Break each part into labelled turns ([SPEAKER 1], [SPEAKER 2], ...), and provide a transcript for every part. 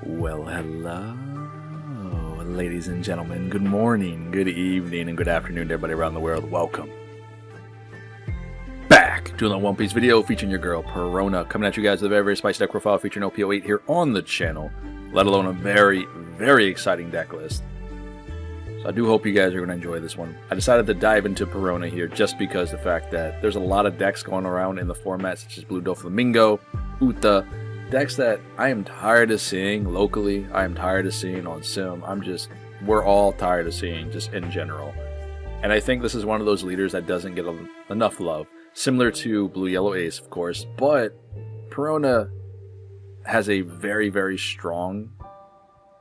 [SPEAKER 1] Well, hello, ladies and gentlemen. Good morning, good evening, and good afternoon to everybody around the world. Welcome back to another One Piece video featuring your girl, Perona, coming at you guys with a very, very spicy deck profile featuring OP08 here on the channel, let alone a very, very exciting deck list. So I do hope you guys are going to enjoy this one. I decided to dive into Perona here just because the fact that there's a lot of decks going around in the format, such as Blue Doflamingo, Uta, decks that I am tired of seeing locally. I am tired of seeing on Sim. We're all tired of seeing just in general. And I think this is one of those leaders that doesn't get enough love. Similar to Blue Yellow Ace, of course. But Perona has a very, very strong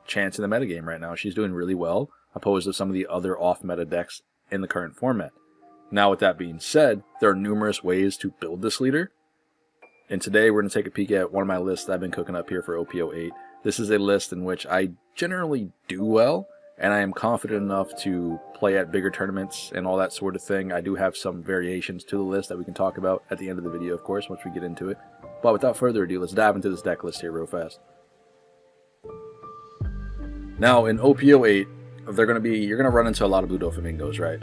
[SPEAKER 1] chance in the metagame right now. She's doing really well, opposed to some of the other off-meta decks in the current format. Now, with that being said, there are numerous ways to build this leader. And today we're going to take a peek at one of my lists that I've been cooking up here for OP08. This is a list in which I generally do well, and I am confident enough to play at bigger tournaments and all that sort of thing. I do have some variations to the list that we can talk about at the end of the video, of course, once we get into it. But without further ado, let's dive into this deck list here real fast. Now, in OP08, you're going to run into a lot of Blue Doflamingos, right?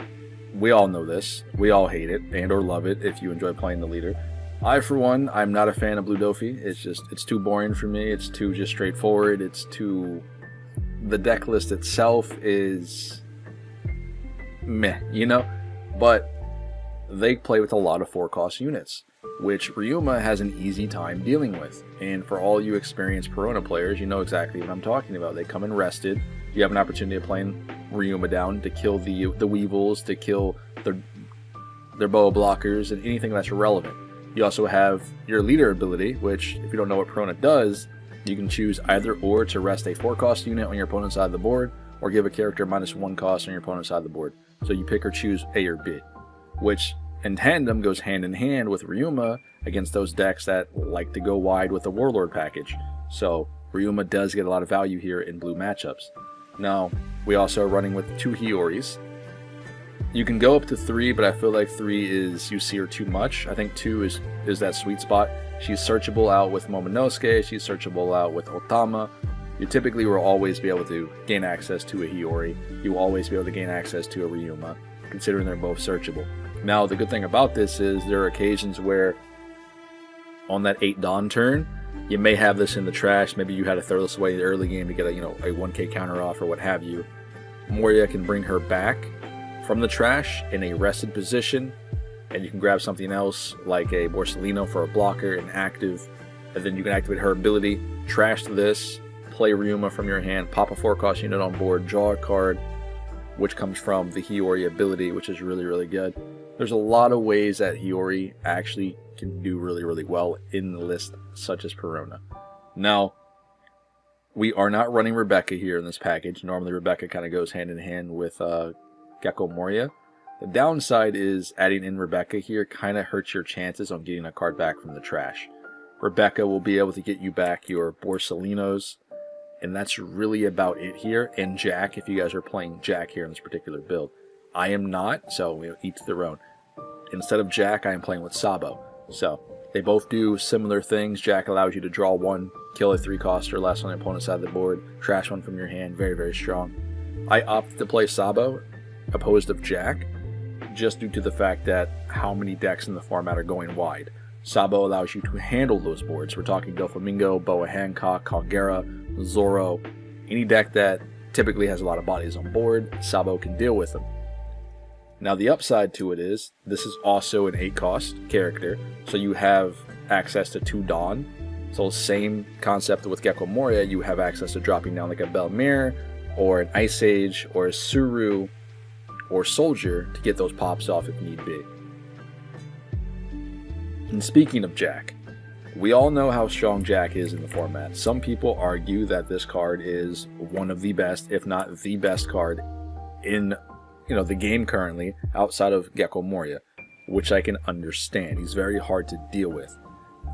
[SPEAKER 1] We all know this. We all hate it and or love it if you enjoy playing the leader. I, for one, I'm not a fan of Blue Dofi. It's too boring for me. It's too just straightforward. The deck list itself is meh, you know? But they play with a lot of 4-cost units, which Ryuma has an easy time dealing with. And for all you experienced Perona players, you know exactly what I'm talking about. They come in rested. You have an opportunity of playing Ryuma down to kill the Weevils, to kill their boa blockers, and anything that's relevant. You also have your leader ability, which, if you don't know what Perona does, you can choose either or to rest a 4-cost unit on your opponent's side of the board, or give a character -1 cost on your opponent's side of the board. So you pick or choose A or B, which in tandem goes hand in hand with Ryuma against those decks that like to go wide with the Warlord package. So Ryuma does get a lot of value here in blue matchups. Now, we also are running with 2 Hioris. You can go up to 3, but I feel like 3 is, you see her too much. I think 2 is that sweet spot. She's searchable out with Momonosuke, she's searchable out with Otama. You typically will always be able to gain access to a Hiyori. You will always be able to gain access to a Ryuma, considering they're both searchable. Now, the good thing about this is there are occasions where on that 8 Dawn turn, you may have this in the trash. Maybe you had to throw this away in the early game to get a 1k counter off or what have you. Moria can bring her back from the trash in a rested position, and you can grab something else like a Borsalino for a blocker and active, and then you can activate her ability, trash this, play Ryuma from your hand, pop a 4-cost unit on board, draw a card, which comes from the Hiyori ability, which is really, really good. There's a lot of ways that Hiyori actually can do really, really well in the list such as Perona. Now, we are not running Rebecca here in this package. Normally Rebecca kind of goes hand in hand with Gecko Moria. The downside is adding in Rebecca here kind of hurts your chances on getting a card back from the trash. Rebecca will be able to get you back your Borsalinos, and that's really about it here. And Jack, if you guys are playing Jack here in this particular build. I am not, so each to their own. Instead of Jack, I am playing with Sabo. So they both do similar things. Jack allows you to draw 1, kill a 3-cost or less on the opponent's side of the board, trash 1 from your hand. Very, very strong. I opted to play Sabo opposed of Jack, just due to the fact that how many decks in the format are going wide. Sabo allows you to handle those boards. We're talking Doflamingo, Boa Hancock, Kagera, Zoro. Any deck that typically has a lot of bodies on board, Sabo can deal with them. Now, the upside to it is, this is also an 8-cost character, so you have access to 2 Dawn. So same concept with Gecko Moria, you have access to dropping down like a Belmere, or an Ice Age, or a Suru, or Soldier to get those pops off if need be. And speaking of Jack, we all know how strong Jack is in the format. Some people argue that this card is one of the best, if not the best card in the game currently, outside of Gecko Moria, which I can understand. He's very hard to deal with.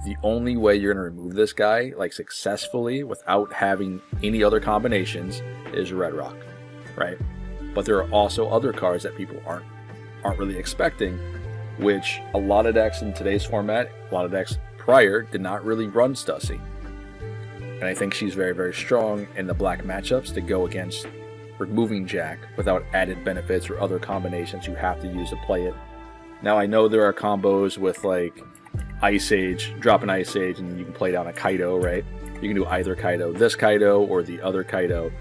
[SPEAKER 1] The only way you're going to remove this guy, like successfully, without having any other combinations, is Red Rock, right? But there are also other cards that people aren't really expecting, which a lot of decks in today's format, a lot of decks prior, did not really run Stussy. And I think she's very, very strong in the black matchups to go against removing Jack without added benefits or other combinations you have to use to play it. Now, I know there are combos with like Ice Age, drop an Ice Age, and you can play down a Kaido, right? You can do either Kaido, this Kaido or the other Kaido.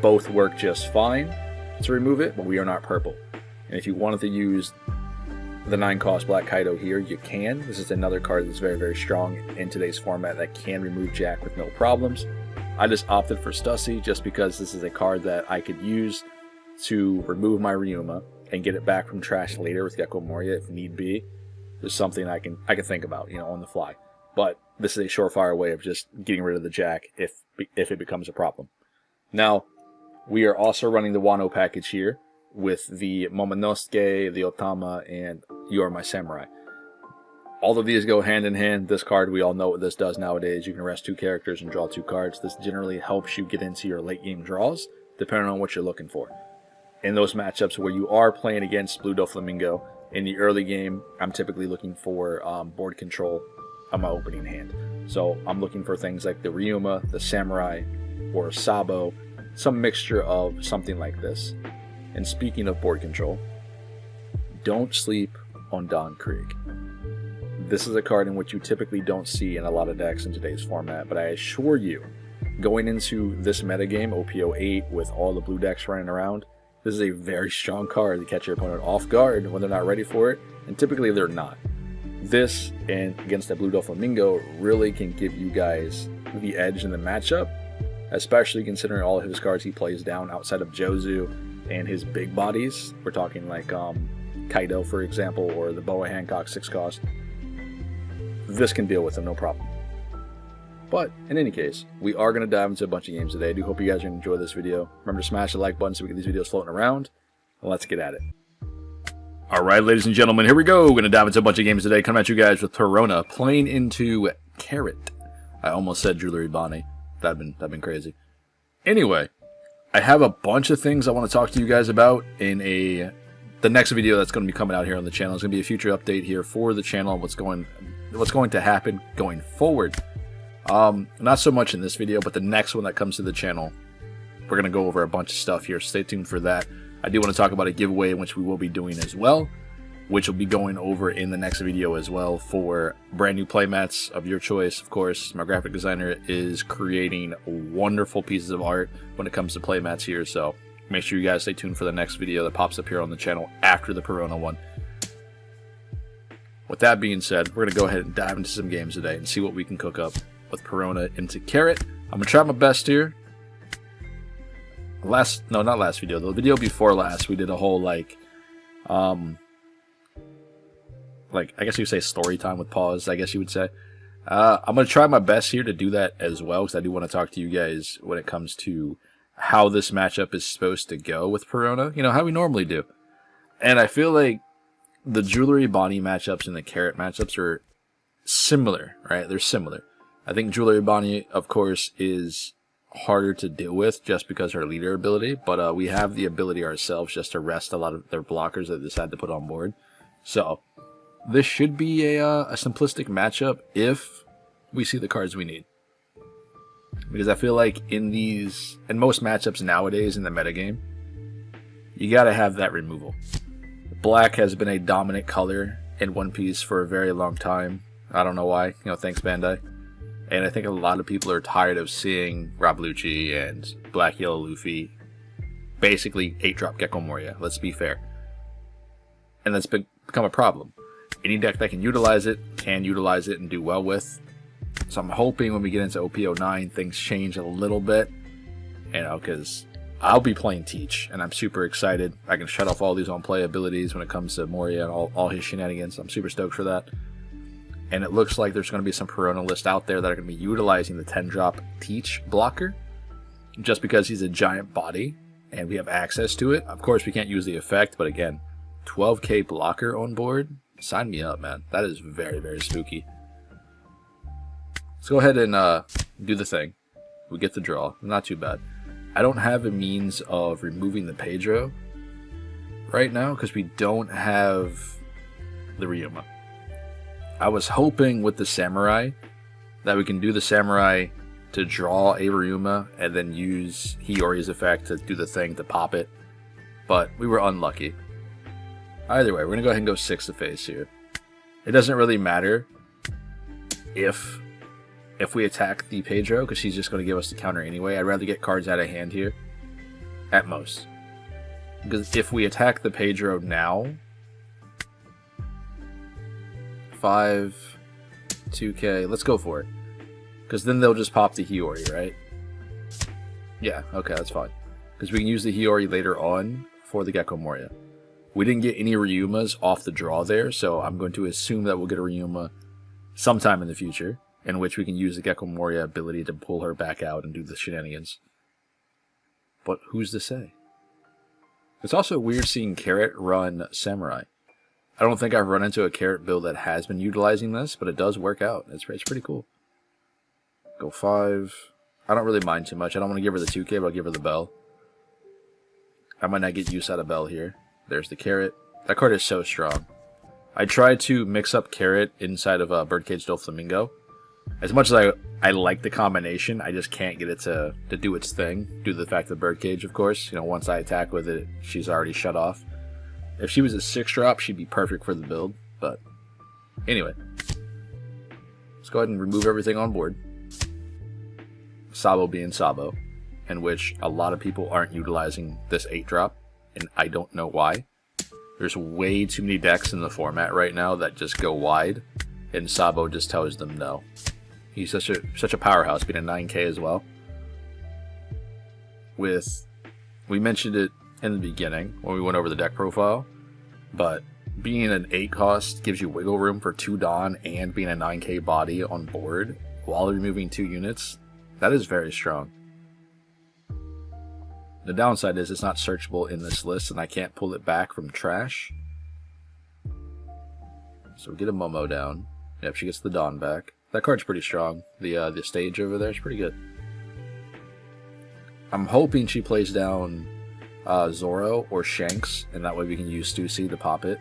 [SPEAKER 1] Both work just fine to remove it, but we are not purple. And if you wanted to use the 9-cost black Kaido here, you can. This is another card that's very, very strong in today's format that can remove Jack with no problems. I just opted for Stussy just because this is a card that I could use to remove my Ryuma and get it back from trash later with Gecko Moria if need be. There's something I can think about, you know, on the fly. But this is a surefire way of just getting rid of the Jack if it becomes a problem. Now, we are also running the Wano package here with the Momonosuke, the Otama, and You Are My Samurai. All of these go hand in hand. This card, we all know what this does nowadays. You can rest 2 characters and draw 2 cards. This generally helps you get into your late game draws, depending on what you're looking for. In those matchups where you are playing against Blue Doflamingo, in the early game, I'm typically looking for board control on my opening hand. So I'm looking for things like the Ryuma, the Samurai, or Sabo, some mixture of something like this. And speaking of board control, don't sleep on Don Kreig. This is a card in which you typically don't see in a lot of decks in today's format, but I assure you, going into this metagame, OP08, with all the blue decks running around, this is a very strong card to catch your opponent off guard when they're not ready for it, and typically they're not. This, and against the Blue Doflamingo, really can give you guys the edge in the matchup, especially considering all of his cards he plays down outside of Jozu and his big bodies. We're talking like Kaido, for example, or the Boa Hancock 6-cost. This can deal with him, no problem. But, in any case, we are going to dive into a bunch of games today. I do hope you guys are going to enjoy this video. Remember to smash the like button so we get these videos floating around. And let's get at it. Alright, ladies and gentlemen, here we go. We're going to dive into a bunch of games today. Coming at you guys with Perona, playing into Carrot. I almost said Jewelry Bonnie. That'd been crazy. Anyway, I have a bunch of things I want to talk to you guys about in the next video that's going to be coming out here on the channel. It's going to be a future update here for the channel, what's going to happen going forward. Not so much in this video, but the next one that comes to the channel, we're going to go over a bunch of stuff here. Stay tuned for that. I do want to talk about a giveaway, which we will be doing as well, which will be going over in the next video as well for brand new playmats of your choice. Of course, my graphic designer is creating wonderful pieces of art when it comes to playmats here, so make sure you guys stay tuned for the next video that pops up here on the channel after the Perona one. With that being said, we're going to go ahead and dive into some games today and see what we can cook up with Perona into Carrot. I'm going to try my best here. Not last video, the video before last, we did a whole I guess you would say story time with pause, I guess you would say. I'm going to try my best here to do that as well, because I do want to talk to you guys when it comes to how this matchup is supposed to go with Perona, you know, how we normally do. And I feel like the Jewelry Bonnie matchups and the Carrot matchups are similar, right? They're similar. I think Jewelry Bonnie, of course, is harder to deal with just because her leader ability, but we have the ability ourselves just to rest a lot of their blockers that they decide to put on board. So this should be a simplistic matchup if we see the cards we need. Because I feel like in most matchups nowadays in the metagame, you gotta have that removal. Black has been a dominant color in One Piece for a very long time. I don't know why, you know, thanks Bandai. And I think a lot of people are tired of seeing Rob Lucci and Black Yellow Luffy basically 8-drop Gecko Moria, let's be fair. And that's become a problem. Any deck that can utilize it and do well with. So I'm hoping when we get into OP09 things change a little bit, you know, because I'll be playing Teach and I'm super excited. I can shut off all these on play abilities when it comes to Moria and all his shenanigans. I'm super stoked for that. And it looks like there's going to be some Perona lists out there that are going to be utilizing the 10-drop Teach blocker just because he's a giant body and we have access to it. Of course, we can't use the effect, but again, 12k blocker on board, sign me up, man. That is very, very spooky. Let's go ahead and do the thing. We get the draw. Not too bad. I don't have a means of removing the Pedro right now because we don't have the Ryuma. I was hoping with the Samurai that we can do the Samurai to draw a Ryuma and then use Hiyori's effect to do the thing to pop it, but we were unlucky. Either way, we're going to go ahead and go 6 to face here. It doesn't really matter if we attack the Pedro, because she's just going to give us the counter anyway. I'd rather get cards out of hand here, at most. Because if we attack the Pedro now, 5, 2k, let's go for it. Because then they'll just pop the Hiyori, right? Yeah, okay, that's fine. Because we can use the Hiyori later on for the Gecko Moria. We didn't get any Ryumas off the draw there, so I'm going to assume that we'll get a Ryuma sometime in the future, in which we can use the Gecko Moria ability to pull her back out and do the shenanigans. But who's to say? It's also weird seeing Carrot run Samurai. I don't think I've run into a Carrot build that has been utilizing this, but it does work out. It's pretty cool. Go 5. I don't really mind too much. I don't want to give her the 2k, but I'll give her the Bell. I might not get use out of Bell here. There's the Carrot. That card is so strong. I tried to mix up Carrot inside of Birdcage Doflamingo. As much as I like the combination, I just can't get it to do its thing, due to the fact that Birdcage, of course, you know, once I attack with it, she's already shut off. If she was a 6-drop, she'd be perfect for the build, but anyway. Let's go ahead and remove everything on board. Sabo being Sabo, in which a lot of people aren't utilizing this 8-drop, and I don't know why. There's way too many decks in the format right now that just go wide, and Sabo just tells them no. He's such a powerhouse, being a 9k as well. We mentioned it in the beginning when we went over the deck profile, but being an 8 cost gives you wiggle room for 2 Dawn and being a 9k body on board while removing 2 units. That is very strong. The downside is it's not searchable in this list, and I can't pull it back from trash. So we get a Momo down. Yep, she gets the Dawn back. That card's pretty strong. The stage over there is pretty good. I'm hoping she plays down Zoro or Shanks, and that way we can use Stussy to pop it.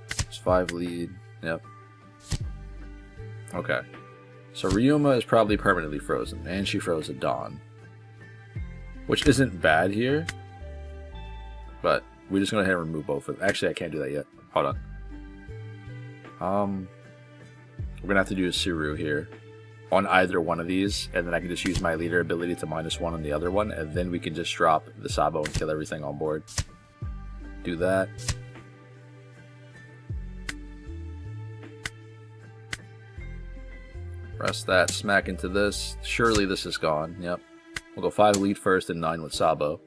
[SPEAKER 1] It's 5 lead. Yep. Okay. So Ryuma is probably permanently frozen, and she froze a Dawn. Which isn't bad here, but we're just going to go ahead and remove both of them. Actually, I can't do that yet. Hold on. We're going to have to do a Suru here on either one of these, and then I can just use my leader ability to -1 on the other one, and then we can just drop the Sabo and kill everything on board. Do that. Press that, smack into this. Surely this is gone. Yep. We'll go 5 lead first and 9 with Sabo.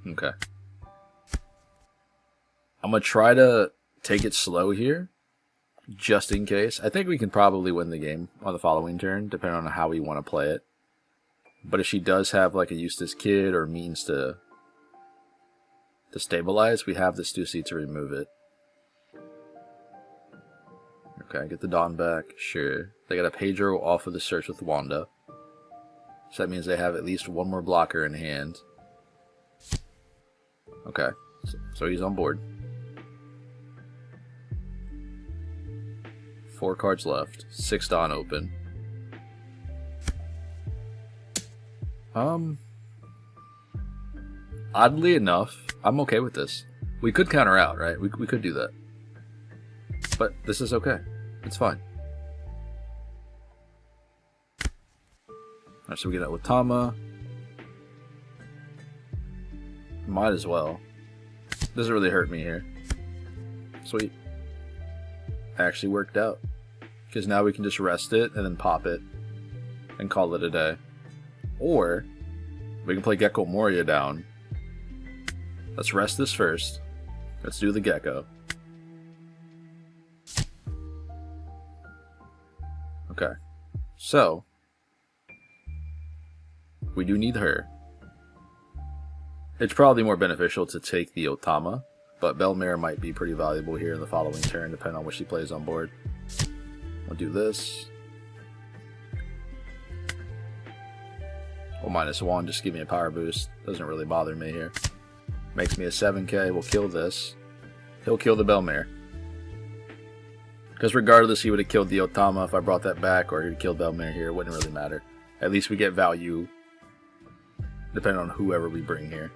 [SPEAKER 1] Okay. I'm going to try to take it slow here, just in case. I think we can probably win the game on the following turn, depending on how we want to play it. But if she does have like a Eustace Kid or means to stabilize, we have the Stussy to remove it. Okay, get the Dawn back. Sure. They got a Pedro off of the search with Wanda. So that means they have at least one more blocker in hand. Okay, so he's on board. 4 cards left. 6 Dawn open. Oddly enough, I'm okay with this. We could counter out, right? We could do that. But this is okay. It's fine. Alright, so we get out with Tama. Might as well. Doesn't really hurt me here. Sweet. Actually worked out. Because now we can just rest it and then pop it. And call it a day. Or we can play Gecko Moria down. Let's rest this first. Let's do the Gecko. Okay. So we do need her. It's probably more beneficial to take the Otama, but Belmare might be pretty valuable here in the following turn, depending on what she plays on board. We'll do this. Well, -1, just give me a power boost. Doesn't really bother me here. Makes me a 7k. We'll kill this. He'll kill the Belmare. Because regardless, he would have killed the Otama if I brought that back, or he'd killed Belmare here. It wouldn't really matter. At least we get value depending on whoever we bring here.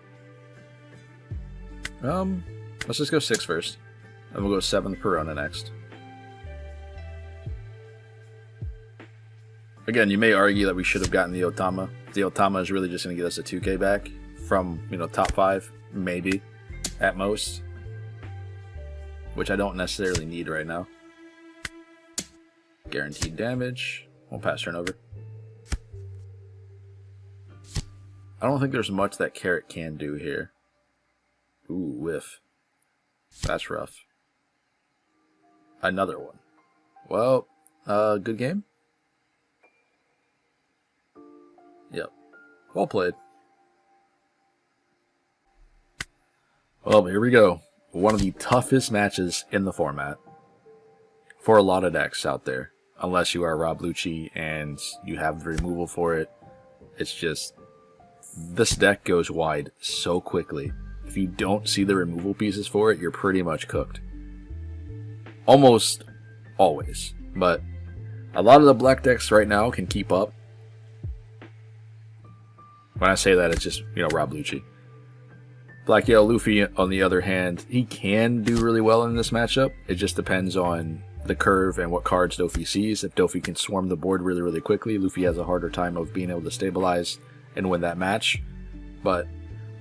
[SPEAKER 1] Let's just go 6 first. And we'll go 7th Perona next. Again, you may argue that we should have gotten the Otama. The Otama is really just going to get us a 2k back from, you know, top 5, maybe, at most. Which I don't necessarily need right now. Guaranteed damage. We'll pass turn over. I don't think there's much that Carrot can do here. Ooh, whiff. That's rough. Another one. Well, good game? Yep. Well played. Well, here we go. One of the toughest matches in the format. For a lot of decks out there. Unless you are Rob Lucci and you have the removal for it. It's just... this deck goes wide so quickly. If you don't see the removal pieces for it, you're pretty much cooked. Almost always. But a lot of the black decks right now can keep up. When I say that, it's just, you know, Rob Lucci. Black Yellow Luffy, on the other hand, he can do really well in this matchup. It just depends on the curve and what cards Dofi sees. If Dofi can swarm the board really, really quickly, Luffy has a harder time of being able to stabilize and win that match. But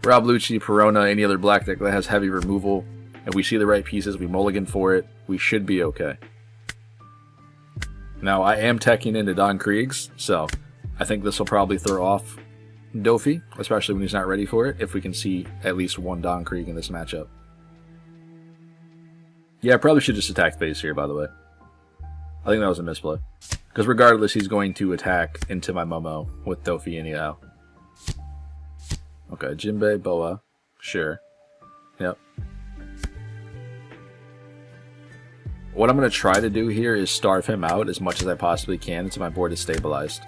[SPEAKER 1] Rob Lucci, Perona, any other black deck that has heavy removal, if we see the right pieces, we mulligan for it, we should be okay. Now, I am teching into Don Kreig's, so I think this will probably throw off Dofi, especially when he's not ready for it, if we can see at least one Don Kreig in this matchup. Yeah, I probably should just attack base here, by the way. I think that was a misplay. Because regardless, he's going to attack into my Momo with Dofi anyhow. Okay, Jinbei, Boa. Sure. Yep. What I'm going to try to do here is starve him out as much as I possibly can until my board is stabilized.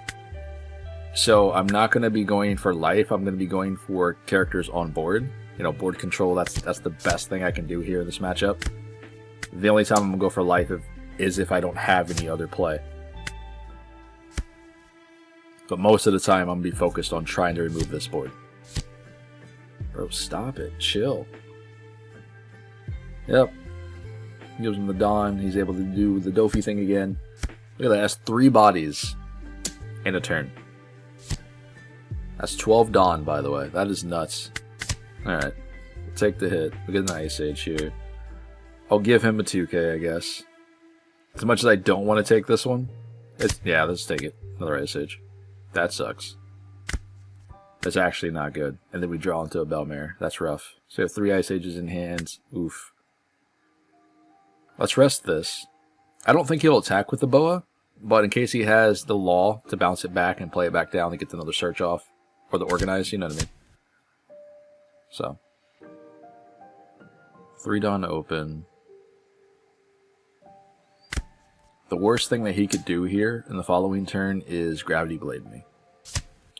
[SPEAKER 1] So I'm not going to be going for life. I'm going to be going for characters on board. You know, board control, that's the best thing I can do here in this matchup. The only time I'm going to go for life is if I don't have any other play. But most of the time I'm going to be focused on trying to remove this board. Bro, stop it. Chill. Yep. Gives him the Dawn. He's able to do the Dofi thing again. Look at that. That's 3 bodies in a turn. That's 12 Dawn, by the way. That is nuts. Alright. Take the hit. We get an Ice Age here. I'll give him a 2k, I guess. As much as I don't want to take this one. Yeah, let's take it. Another Ice Age. That sucks. That's actually not good. And then we draw into a Belmare. That's rough. So we have 3 Ice Ages in hand. Oof. Let's rest this. I don't think he'll attack with the Boa, but in case he has the Law to bounce it back and play it back down to get another search off. Or the Organize, you know what I mean? So. 3 Dawn open. The worst thing that he could do here in the following turn is Gravity Blade me.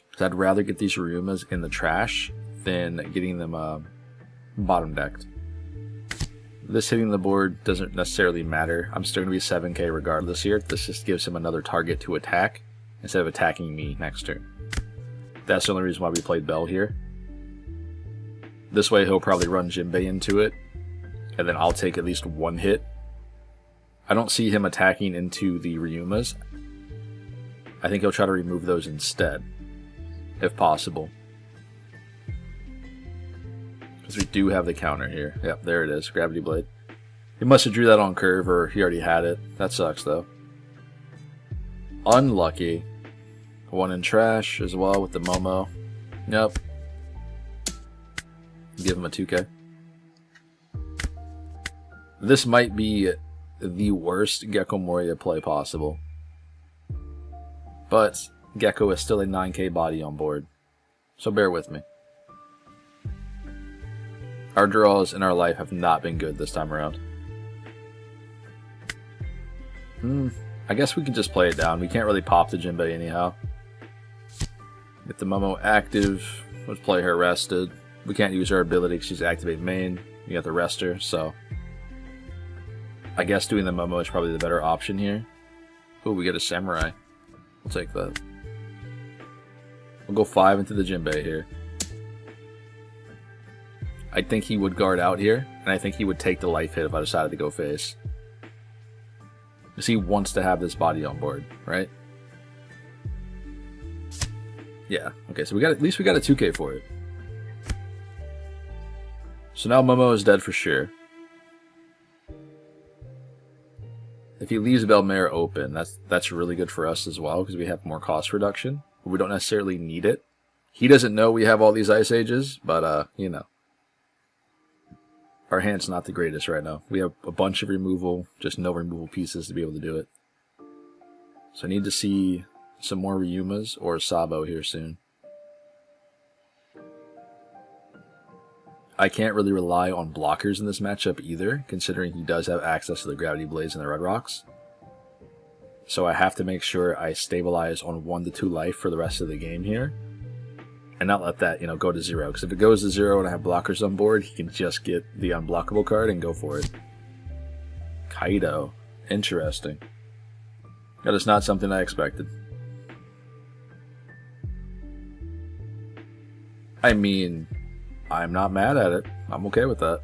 [SPEAKER 1] Because I'd rather get these Ryumas in the trash than getting them bottom decked. This hitting the board doesn't necessarily matter. I'm still going to be 7k regardless here. This just gives him another target to attack instead of attacking me next turn. That's the only reason why we played Bell here. This way he'll probably run Jinbei into it, and then I'll take at least 1 hit. I don't see him attacking into the Ryumas. I think he'll try to remove those instead, if possible. Because we do have the counter here. Yep, there it is, Gravity Blade. He must have drew that on curve, or he already had it. That sucks, though. Unlucky. 1 in trash as well with the Momo. Yep. Give him a 2k. This might be the worst Gecko Moria play possible. But Gecko is still a 9k body on board. So bear with me. Our draws in our life have not been good this time around. I guess we can just play it down. We can't really pop the Jinbei anyhow. Get the Momo active. Let's play her rested. We can't use her ability because she's activate main. We got the rester, so I guess doing the Momo is probably the better option here. Oh, we get a Samurai. We'll take that. We'll go 5 into the Jinbei here. I think he would guard out here, and I think he would take the life hit if I decided to go face. Because he wants to have this body on board, right? Yeah, okay, so we got at least we got a 2K for it. So now Momo is dead for sure. If he leaves Belmare open, that's really good for us as well, because we have more cost reduction. But we don't necessarily need it. He doesn't know we have all these Ice Ages, but, you know. Our hand's not the greatest right now. We have a bunch of removal, just no removal pieces to be able to do it. So I need to see some more Ryumas or Sabo here soon. I can't really rely on blockers in this matchup either, considering he does have access to the Gravity Blades and the Red Rocks. So I have to make sure I stabilize on 1 to 2 life for the rest of the game here. And not let that, you know, go to 0. Because if it goes to 0 and I have blockers on board, he can just get the unblockable card and go for it. Kaido. Interesting. That is not something I expected. I mean, I'm not mad at it. I'm okay with that.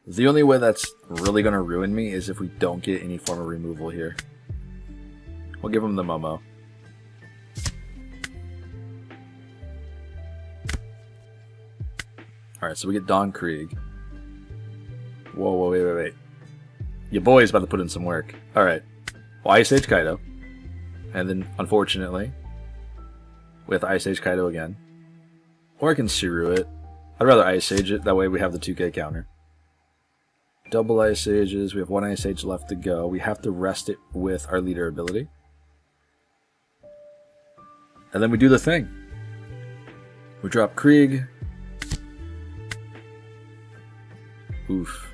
[SPEAKER 1] The only way that's really going to ruin me is if we don't get any form of removal here. We'll give him the Momo. Alright, so we get Don Kreig. Whoa, wait. Your boy's about to put in some work. Alright. Well, Ice Age Kaido. And then, unfortunately, with Ice Age Kaido again. Or I can Suru it. I'd rather Ice Age it, that way we have the 2K counter. Double Ice Ages, we have 1 Ice Age left to go. We have to rest it with our leader ability. And then we do the thing. We drop Kreig. Oof.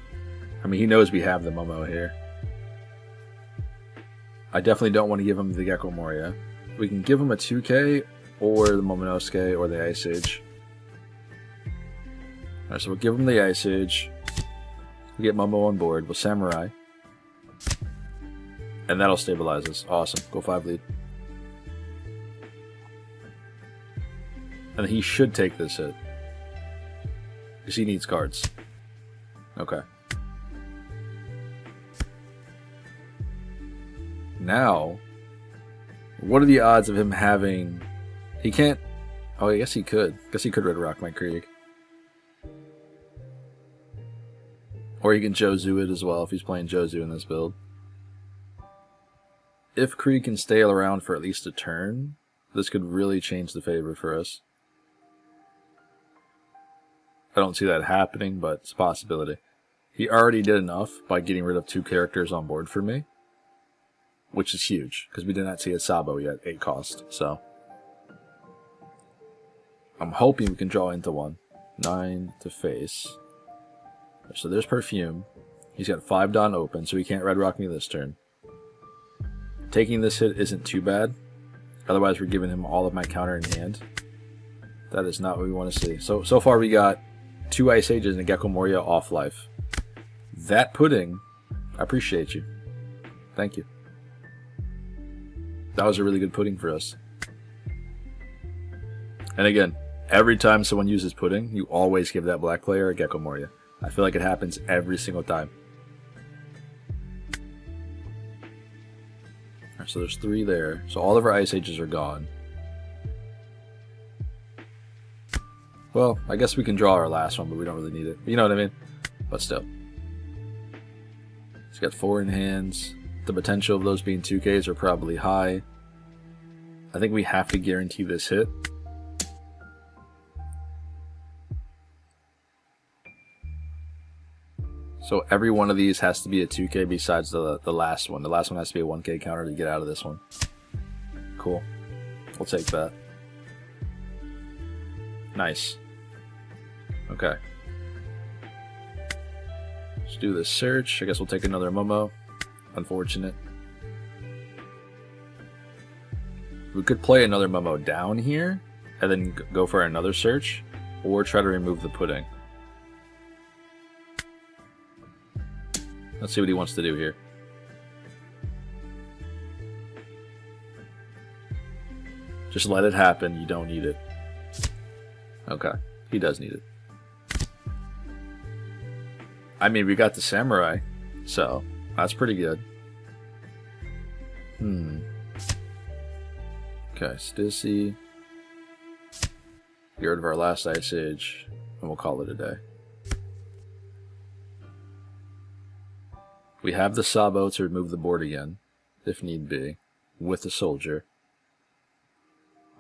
[SPEAKER 1] I mean, he knows we have the Momo here. I definitely don't want to give him the Gecko Moria. We can give him a 2K or the Momonosuke or the Ice Age. Alright, so we'll give him the Ice Age. We get Momo on board with Samurai. And that'll stabilize us. Awesome. Go 5 lead. And he should take this hit. Because he needs cards. Okay. Now, what are the odds of him having... He can't... Oh, I guess he could. I guess he could Red Rock my Kreig. Or he can Jozu it as well if he's playing Jozu in this build. If Kreig can stay around for at least a turn, this could really change the favor for us. I don't see that happening, but it's a possibility. He already did enough by getting rid of 2 characters on board for me. Which is huge, because we did not see a Sabo yet, 8 cost, so. I'm hoping we can draw into 1. 9 to face. So there's Perfume. He's got 5 Dawn open, so he can't Red Rock me this turn. Taking this hit isn't too bad. Otherwise, we're giving him all of my counter in hand. That is not what we want to see. So far, we got 2 Ice Ages and a Gecko Moria off life. That pudding, I appreciate you. Thank you. That was a really good pudding for us. And again, every time someone uses pudding, you always give that black player a Gecko Moria. I feel like it happens every single time. Alright, so there's 3 there. So all of our Ice Ages are gone. Well, I guess we can draw our last one, but we don't really need it. You know what I mean? But still. He's got 4 in hands. The potential of those being 2Ks are probably high. I think we have to guarantee this hit. So every one of these has to be a 2K besides the last one. The last one has to be a 1K counter to get out of this one. Cool. We'll take that. Nice. Okay. Let's do this search. I guess we'll take another Momo. Unfortunate. We could play another Momo down here and then go for another search, or try to remove the pudding. Let's see what he wants to do here. Just let it happen. You don't need it. Okay. He does need it. I mean, we got the samurai, so that's pretty good. Okay, Stissy. Get rid of our last Ice Age, and we'll call it a day. We have the Sabo to remove the board again, if need be, with the soldier.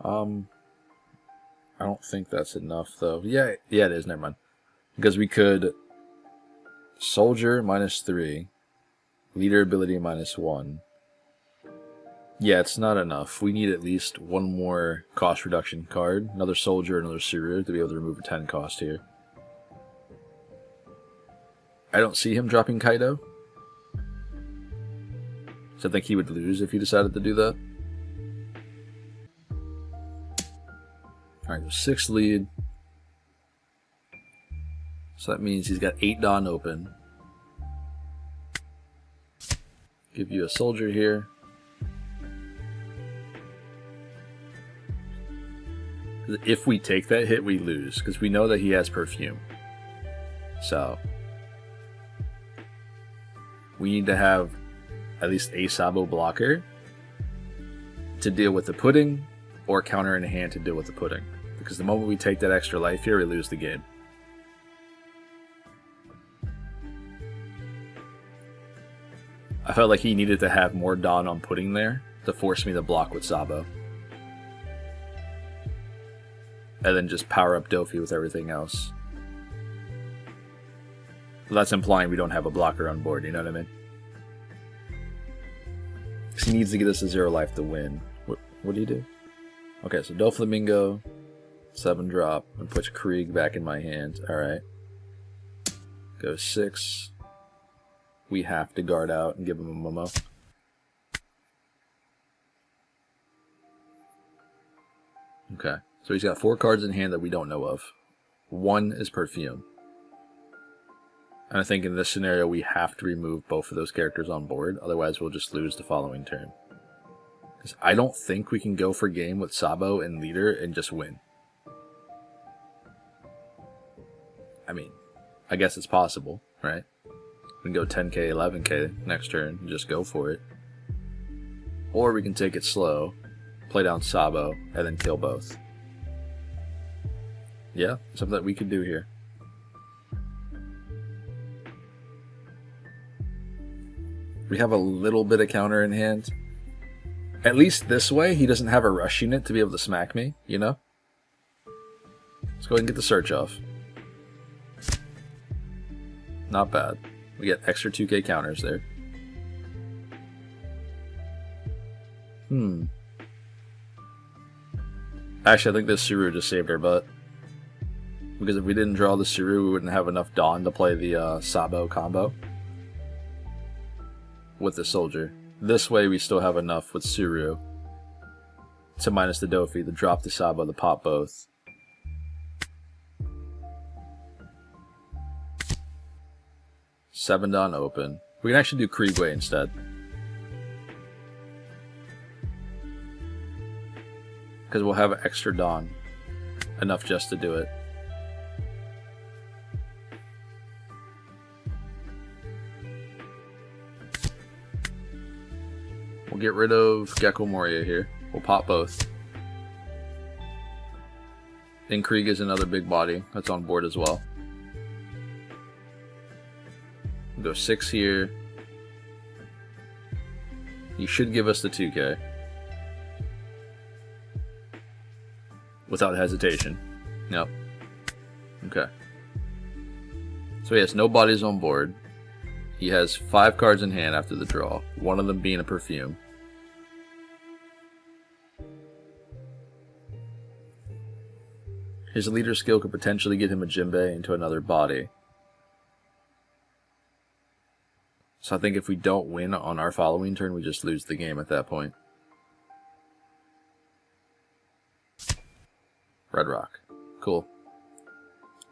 [SPEAKER 1] I don't think that's enough, though. Yeah, it is. Never mind. Because we could soldier -3, leader ability -1. Yeah, it's not enough. We need at least one more cost reduction card, another soldier, another Suru to be able to remove a 10 cost here. I don't see him dropping Kaido. So I think he would lose if he decided to do that. Alright, so 6 lead. So that means he's got 8 Dawn open. Give you a soldier here. If we take that hit, we lose, because we know that he has perfume. So we need to have at least a Sabo blocker to deal with the pudding, or counter in hand to deal with the pudding. Because the moment we take that extra life here, we lose the game. I felt like he needed to have more Dawn on pudding there to force me to block with Sabo. And then just power up Dofi with everything else. That's implying we don't have a blocker on board, you know what I mean? Because he needs to get us to 0 life to win. What do you do? Okay, so Doflamingo, 7 drop, and puts Kreig back in my hand. Alright. Go 6. We have to guard out and give him a Momo. Okay. So he's got 4 cards in hand that we don't know of. 1 is Perfume. And I think in this scenario we have to remove both of those characters on board, otherwise we'll just lose the following turn. Because I don't think we can go for game with Sabo and leader and just win. I mean, I guess it's possible, right? We can go 10k, 11k next turn and just go for it. Or we can take it slow, play down Sabo, and then kill both. Yeah, something that we could do here. We have a little bit of counter in hand. At least this way, he doesn't have a rush unit to be able to smack me, you know? Let's go ahead and get the search off. Not bad. We get extra 2k counters there. Actually, I think this Suru just saved our butt. Because if we didn't draw the Suru, we wouldn't have enough Dawn to play the Sabo combo with the soldier. This way, we still have enough with Suru to minus the Dofi, to drop the Sabo, to pop both. Seven Dawn open. We can actually do Kriegway instead. Because we'll have extra Dawn. Enough just to do it. We'll get rid of Gecko Moria here. We'll pop both. And Krieg is another big body that's on board as well. We'll go 6 here. You should give us the 2k. Without hesitation. Yep. Okay. So he has no bodies on board. He has 5 cards in hand after the draw. One of them being a perfume. His leader skill could potentially get him a Jinbei into another body. So I think if we don't win on our following turn, we just lose the game at that point. Red Rock. Cool.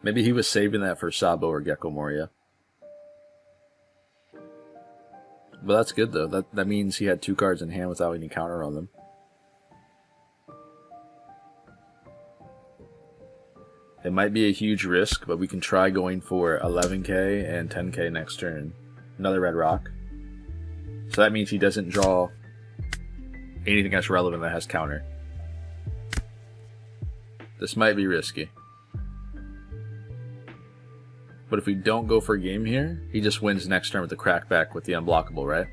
[SPEAKER 1] Maybe he was saving that for Sabo or Gecko Moria. But that's good though. That means he had 2 cards in hand without any counter on them. It might be a huge risk, but we can try going for 11k and 10k next turn. Another red rock. So that means he doesn't draw anything that's relevant that has counter. This might be risky. But if we don't go for a game here, he just wins next turn with the crackback with the unblockable, right?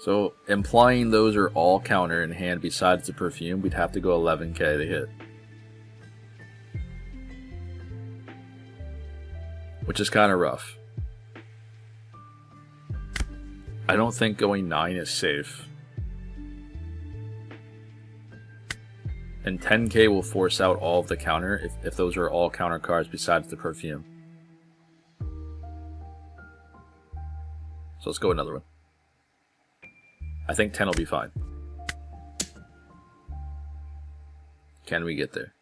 [SPEAKER 1] So, implying those are all counter in hand besides the perfume, we'd have to go 11k to hit. Which is kind of rough. I don't think going 9 is safe. And 10k will force out all of the counter if those are all counter cards besides the perfume. So let's go another one. I think 10 will be fine. Can we get there?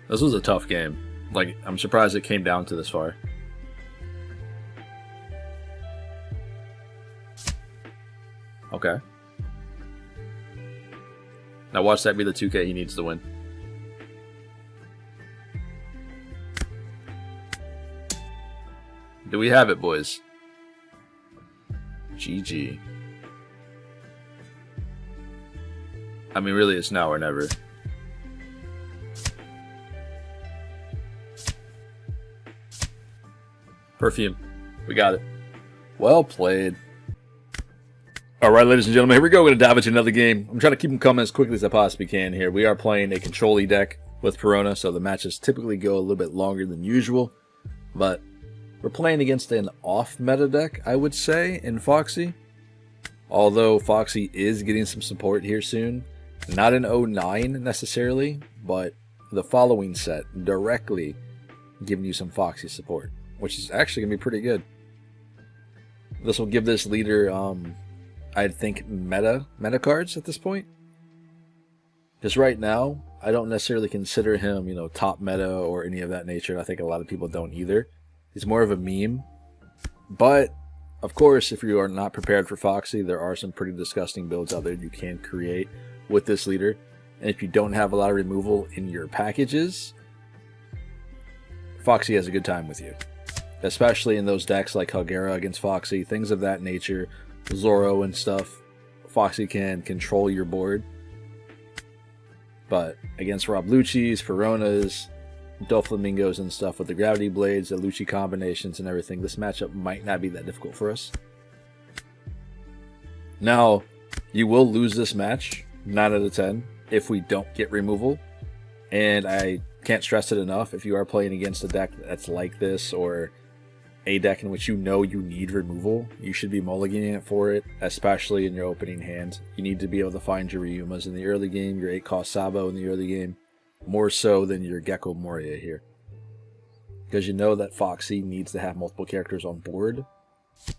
[SPEAKER 1] This was a tough game. Like, I'm surprised it came down to this far. Okay. Now watch that be the 2k he needs to win. Do we have it, boys? GG. I mean, really, it's now or never. Perfume. We got it. Well played. Alright, ladies and gentlemen, here we go. We're going to dive into another game. I'm trying to keep them coming as quickly as I possibly can here. We are playing a control-y deck with Perona, so the matches typically go a little bit longer than usual. But we're playing against an off-meta deck, I would say, in Foxy. Although Foxy is getting some support here soon. Not in 09 necessarily, but the following set directly giving you some Foxy support, which is actually going to be pretty good. This will give this leader, I think, meta cards at this point. Because right now, I don't necessarily consider him, top meta or any of that nature. I think a lot of people don't either. He's more of a meme. But, of course, if you are not prepared for Foxy, there are some pretty disgusting builds out there you can create with this leader. And if you don't have a lot of removal in your packages, Foxy has a good time with you. Especially in those decks like Hagera against Foxy, things of that nature, Zoro and stuff. Foxy can control your board. But against Rob Lucci's, Peronas, Doflamingos and stuff with the Gravity Blades, the Lucci combinations and everything, this matchup might not be that difficult for us. Now, you will lose this match, 9 out of 10, if we don't get removal. And I can't stress it enough, if you are playing against a deck that's like this, or a deck in which you know you need removal, you should be mulliganing it for it, especially in your opening hand. You need to be able to find your Ryumas in the early game, your 8-cost Sabo in the early game, more so than your Gecko Moria here. Because you know that Foxy needs to have multiple characters on board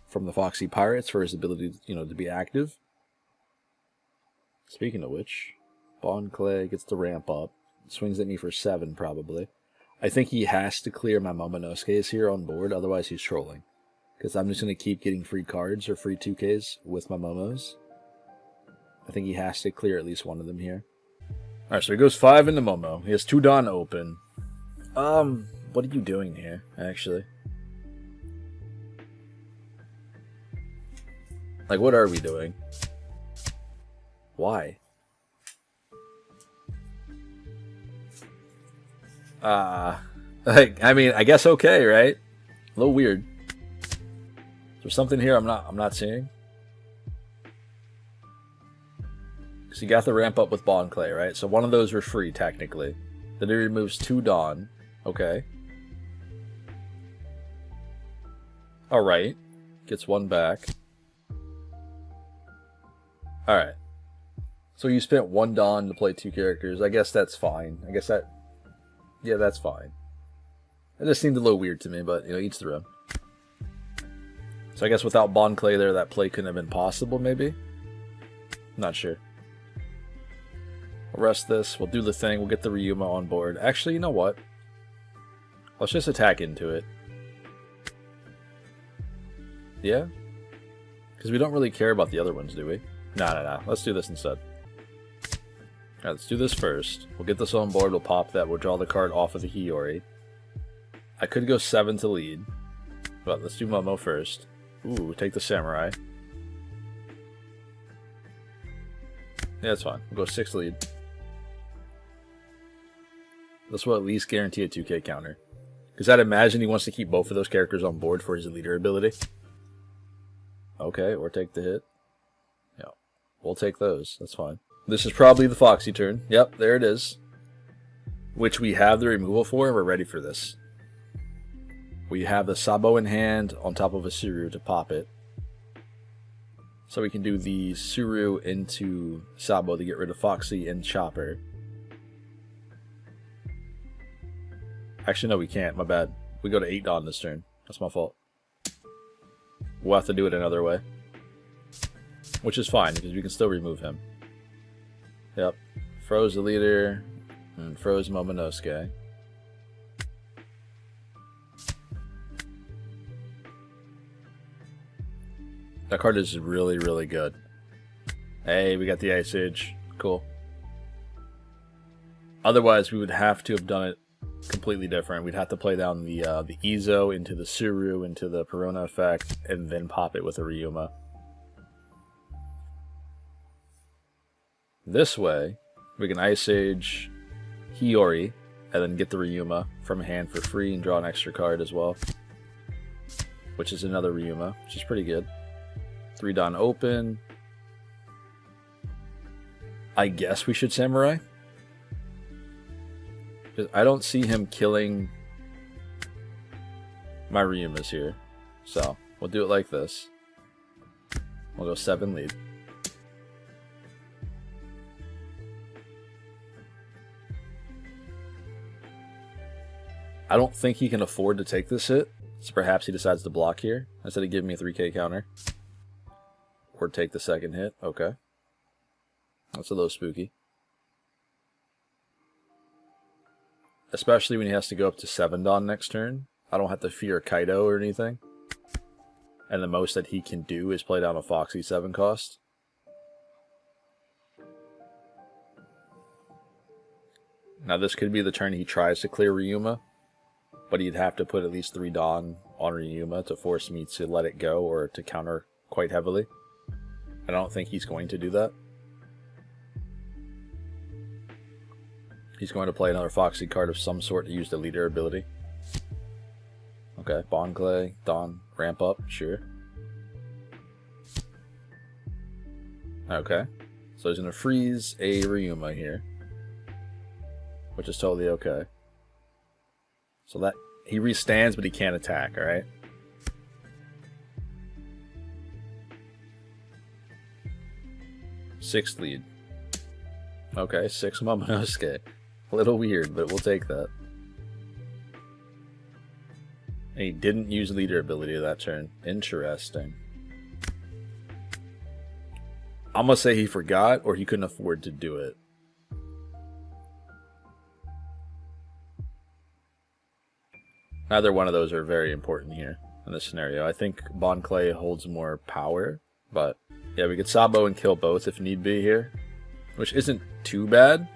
[SPEAKER 1] from the Foxy Pirates for his ability to be active. Speaking of which, Don Kreig gets the ramp up. Swings at me for 7 probably. I think he has to clear my Momonosuke's here on board, otherwise he's trolling. Because I'm just going to keep getting free cards or free 2Ks with my Momos. I think he has to clear at least one of them here. Alright, so he goes 5 into Momo. He has 2 Don open. What are you doing here, actually? Like, what are we doing? Why? I mean, I guess okay, right? A little weird. Is there something here I'm not seeing? So you got the ramp up with Don Kreig, right? So one of those were free, technically. Then he removes 2 Don. Okay. Alright. Gets 1 back. Alright. So you spent 1 Don to play 2 characters. I guess that's fine. Yeah, that's fine. It just seemed a little weird to me, but, each their own. So I guess without Don Kreig there, that play couldn't have been possible, maybe? Not sure. We'll rest this. We'll do the thing. We'll get the Ryuma on board. Actually, you know what? Let's just attack into it. Yeah? Because we don't really care about the other ones, do we? No. Let's do this instead. Alright, let's do this first. We'll get this on board. We'll pop that. We'll draw the card off of the Hiyori. I could go 7 to lead. But let's do Momo first. Ooh, take the Samurai. Yeah, that's fine. We'll go 6 lead. This will at least guarantee a 2k counter. Because I'd imagine he wants to keep both of those characters on board for his leader ability. Okay, or take the hit. Yeah, we'll take those. That's fine. This is probably the Foxy turn. Yep, there it is. Which we have the removal for, and we're ready for this. We have the Sabo in hand on top of a Suru to pop it. So we can do the Suru into Sabo to get rid of Foxy and Chopper. Actually, no, we can't. My bad. We go to 8 on this turn. That's my fault. We'll have to do it another way. Which is fine, because we can still remove him. Yep. Froze the leader, and froze Momonosuke. That card is really, really good. Hey, we got the Ice Age. Cool. Otherwise, we would have to have done it completely different. We'd have to play down the Izo into the Suru, into the Perona effect, and then pop it with a Ryuma. This way, we can Ice Age Hiyori, and then get the Ryuma from hand for free and draw an extra card as well. Which is another Ryuma, which is pretty good. 3 Don open. I guess we should Samurai. Because I don't see him killing my Ryumas here. So, we'll do it like this. We'll go 7 lead. I don't think he can afford to take this hit. So perhaps he decides to block here instead of giving me a 3k counter. Or take the second hit. Okay. That's a little spooky. Especially when he has to go up to 7 Don next turn. I don't have to fear Kaido or anything. And the most that he can do is play down a Foxy 7 cost. Now this could be the turn he tries to clear Ryuma. But he'd have to put at least 3 Don on Ryuma to force me to let it go or to counter quite heavily. I don't think he's going to do that. He's going to play another Foxy card of some sort to use the leader ability. Okay, Bon Clay, Don, ramp up, sure. Okay, so he's going to freeze a Ryuma here. Which is totally okay. So that, he restands but he can't attack, alright? Sixth lead. Okay, 6 Momonosuke. A little weird, but we'll take that. And he didn't use leader ability that turn. Interesting. I'm gonna say he forgot or he couldn't afford to do it. Neither one of those are very important here in this scenario. I think Bon Clay holds more power, but yeah, we could Sabo and kill both if need be here, which isn't too bad.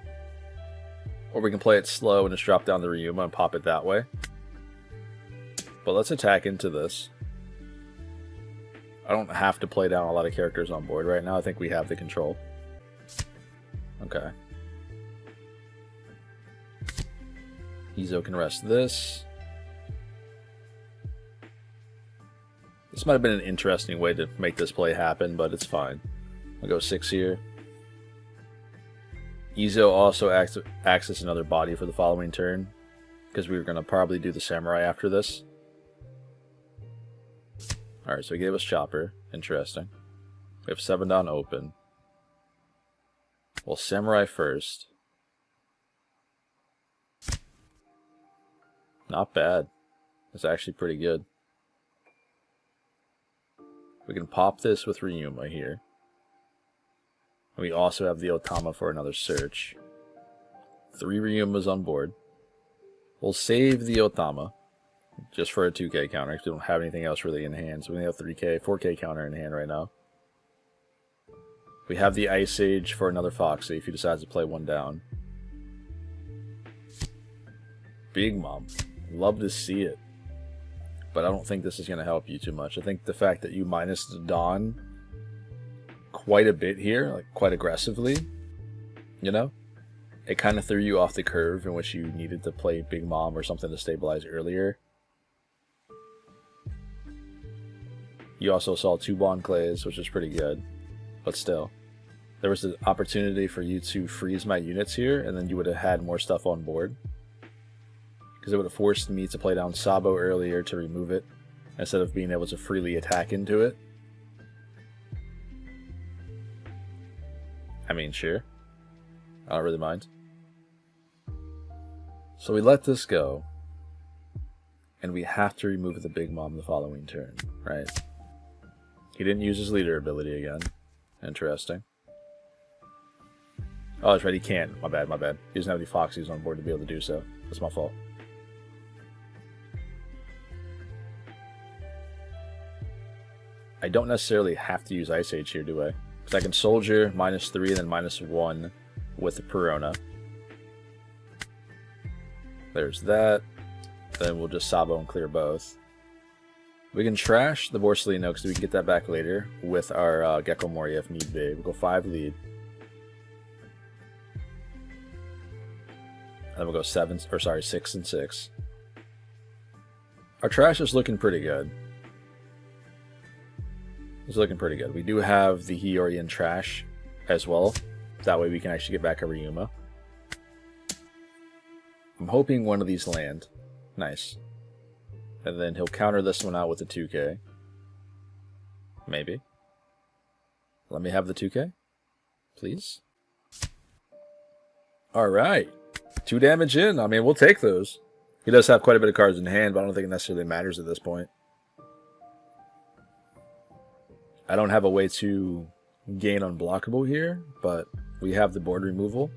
[SPEAKER 1] Or we can play it slow and just drop down the Ryuma and pop it that way. But let's attack into this. I don't have to play down a lot of characters on board right now. I think we have the control. Okay. Izo can rest this. This might have been an interesting way to make this play happen, but it's fine. I'll go 6 here. Izo also acts as another body for the following turn, because we were going to probably do the Samurai after this. Alright, so he gave us Chopper. Interesting. We have 7 Don open. Well, Samurai first. Not bad. It's actually pretty good. We can pop this with Ryuma here. And we also have the Otama for another search. 3 Ryumas on board. We'll save the Otama just for a 2K counter because we don't have anything else really in hand. So we only have 3K, 4K counter in hand right now. We have the Ice Age for another Foxy if he decides to play one down. Big Mom. Love to see it. But I don't think this is going to help you too much. I think the fact that you minus the Dawn quite a bit here, like quite aggressively, you know, it kind of threw you off the curve in which you needed to play Big Mom or something to stabilize earlier. You also saw 2 Bond Clays, which is pretty good, but still. There was an opportunity for you to freeze my units here, and then you would have had more stuff on board. Because it would have forced me to play down Sabo earlier to remove it, instead of being able to freely attack into it. I mean, sure. I don't really mind. So we let this go, and we have to remove the Big Mom the following turn, right? He didn't use his leader ability again. Interesting. Oh, that's right, he can't. My bad, my bad. He doesn't have any Foxies on board to be able to do so. That's my fault. I don't necessarily have to use Ice Age here, do I? Because I can Soldier -3 and then -1 with the Perona. There's that. Then we'll just Sabo and clear both. We can trash the Borsalino because we can get that back later with our Gecko Moria if need be. We'll go 5 lead. And then we'll go 6 and 6. Our trash is looking pretty good. It's looking pretty good. We do have the Hiyori in trash as well. That way we can actually get back a Ryuma. I'm hoping one of these land. Nice. And then he'll counter this one out with the 2K. Maybe. Let me have the 2K. Please. Alright. 2 damage in. I mean, we'll take those. He does have quite a bit of cards in hand, but I don't think it necessarily matters at this point. I don't have a way to gain unblockable here, but we have the board removal.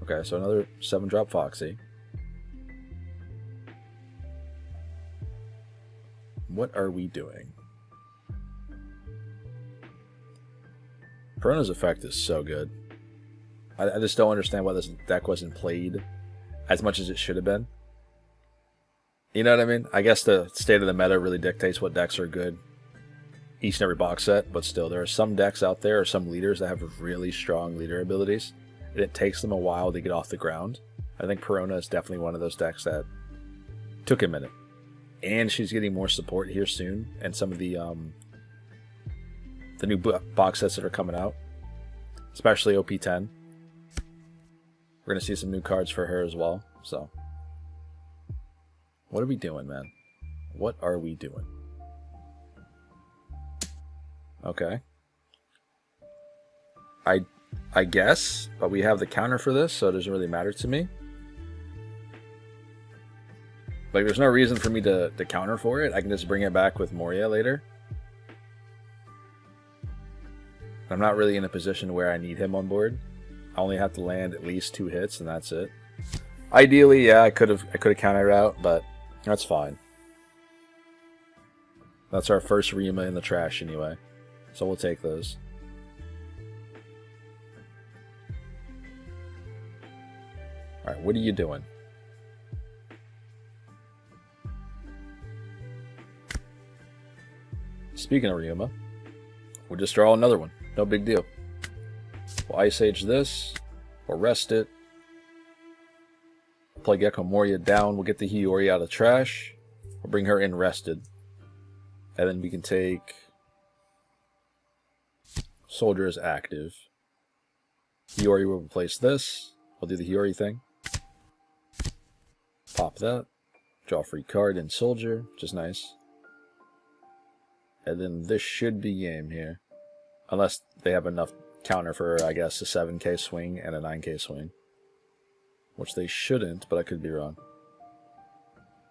[SPEAKER 1] Okay, so another 7-drop Foxy. What are we doing? Perona's effect is so good. I just don't understand why this deck wasn't played as much as it should have been. You know what I mean? I guess the state of the meta really dictates what decks are good each and every box set, but still, there are some decks out there, or some leaders that have really strong leader abilities, and it takes them a while to get off the ground. I think Perona is definitely one of those decks that took a minute. And she's getting more support here soon, and some of the new box sets that are coming out, especially OP10. We're going to see some new cards for her as well, so. What are we doing, man? What are we doing? Okay. I guess, but we have the counter for this, so it doesn't really matter to me. Like, there's no reason for me to counter for it. I can just bring it back with Moria later. I'm not really in a position where I need him on board. I only have to land at least 2 hits, and that's it. Ideally, yeah, I could have countered out, but that's fine. That's our first Ryuma in the trash anyway, so we'll take those. Alright, what are you doing? Speaking of Ryuma, we'll just draw another one. No big deal. We'll Ice Age this. We'll rest it. Play Gecko Moria down. We'll get the Hiyori out of trash. We'll bring her in rested. And then we can take Soldier as active. Hiyori will replace this. We'll do the Hiyori thing. Pop that. Draw a free card in Soldier, which is nice. And then this should be game here. Unless they have enough counter for, I guess, a 7k swing and a 9k swing. Which they shouldn't, but I could be wrong.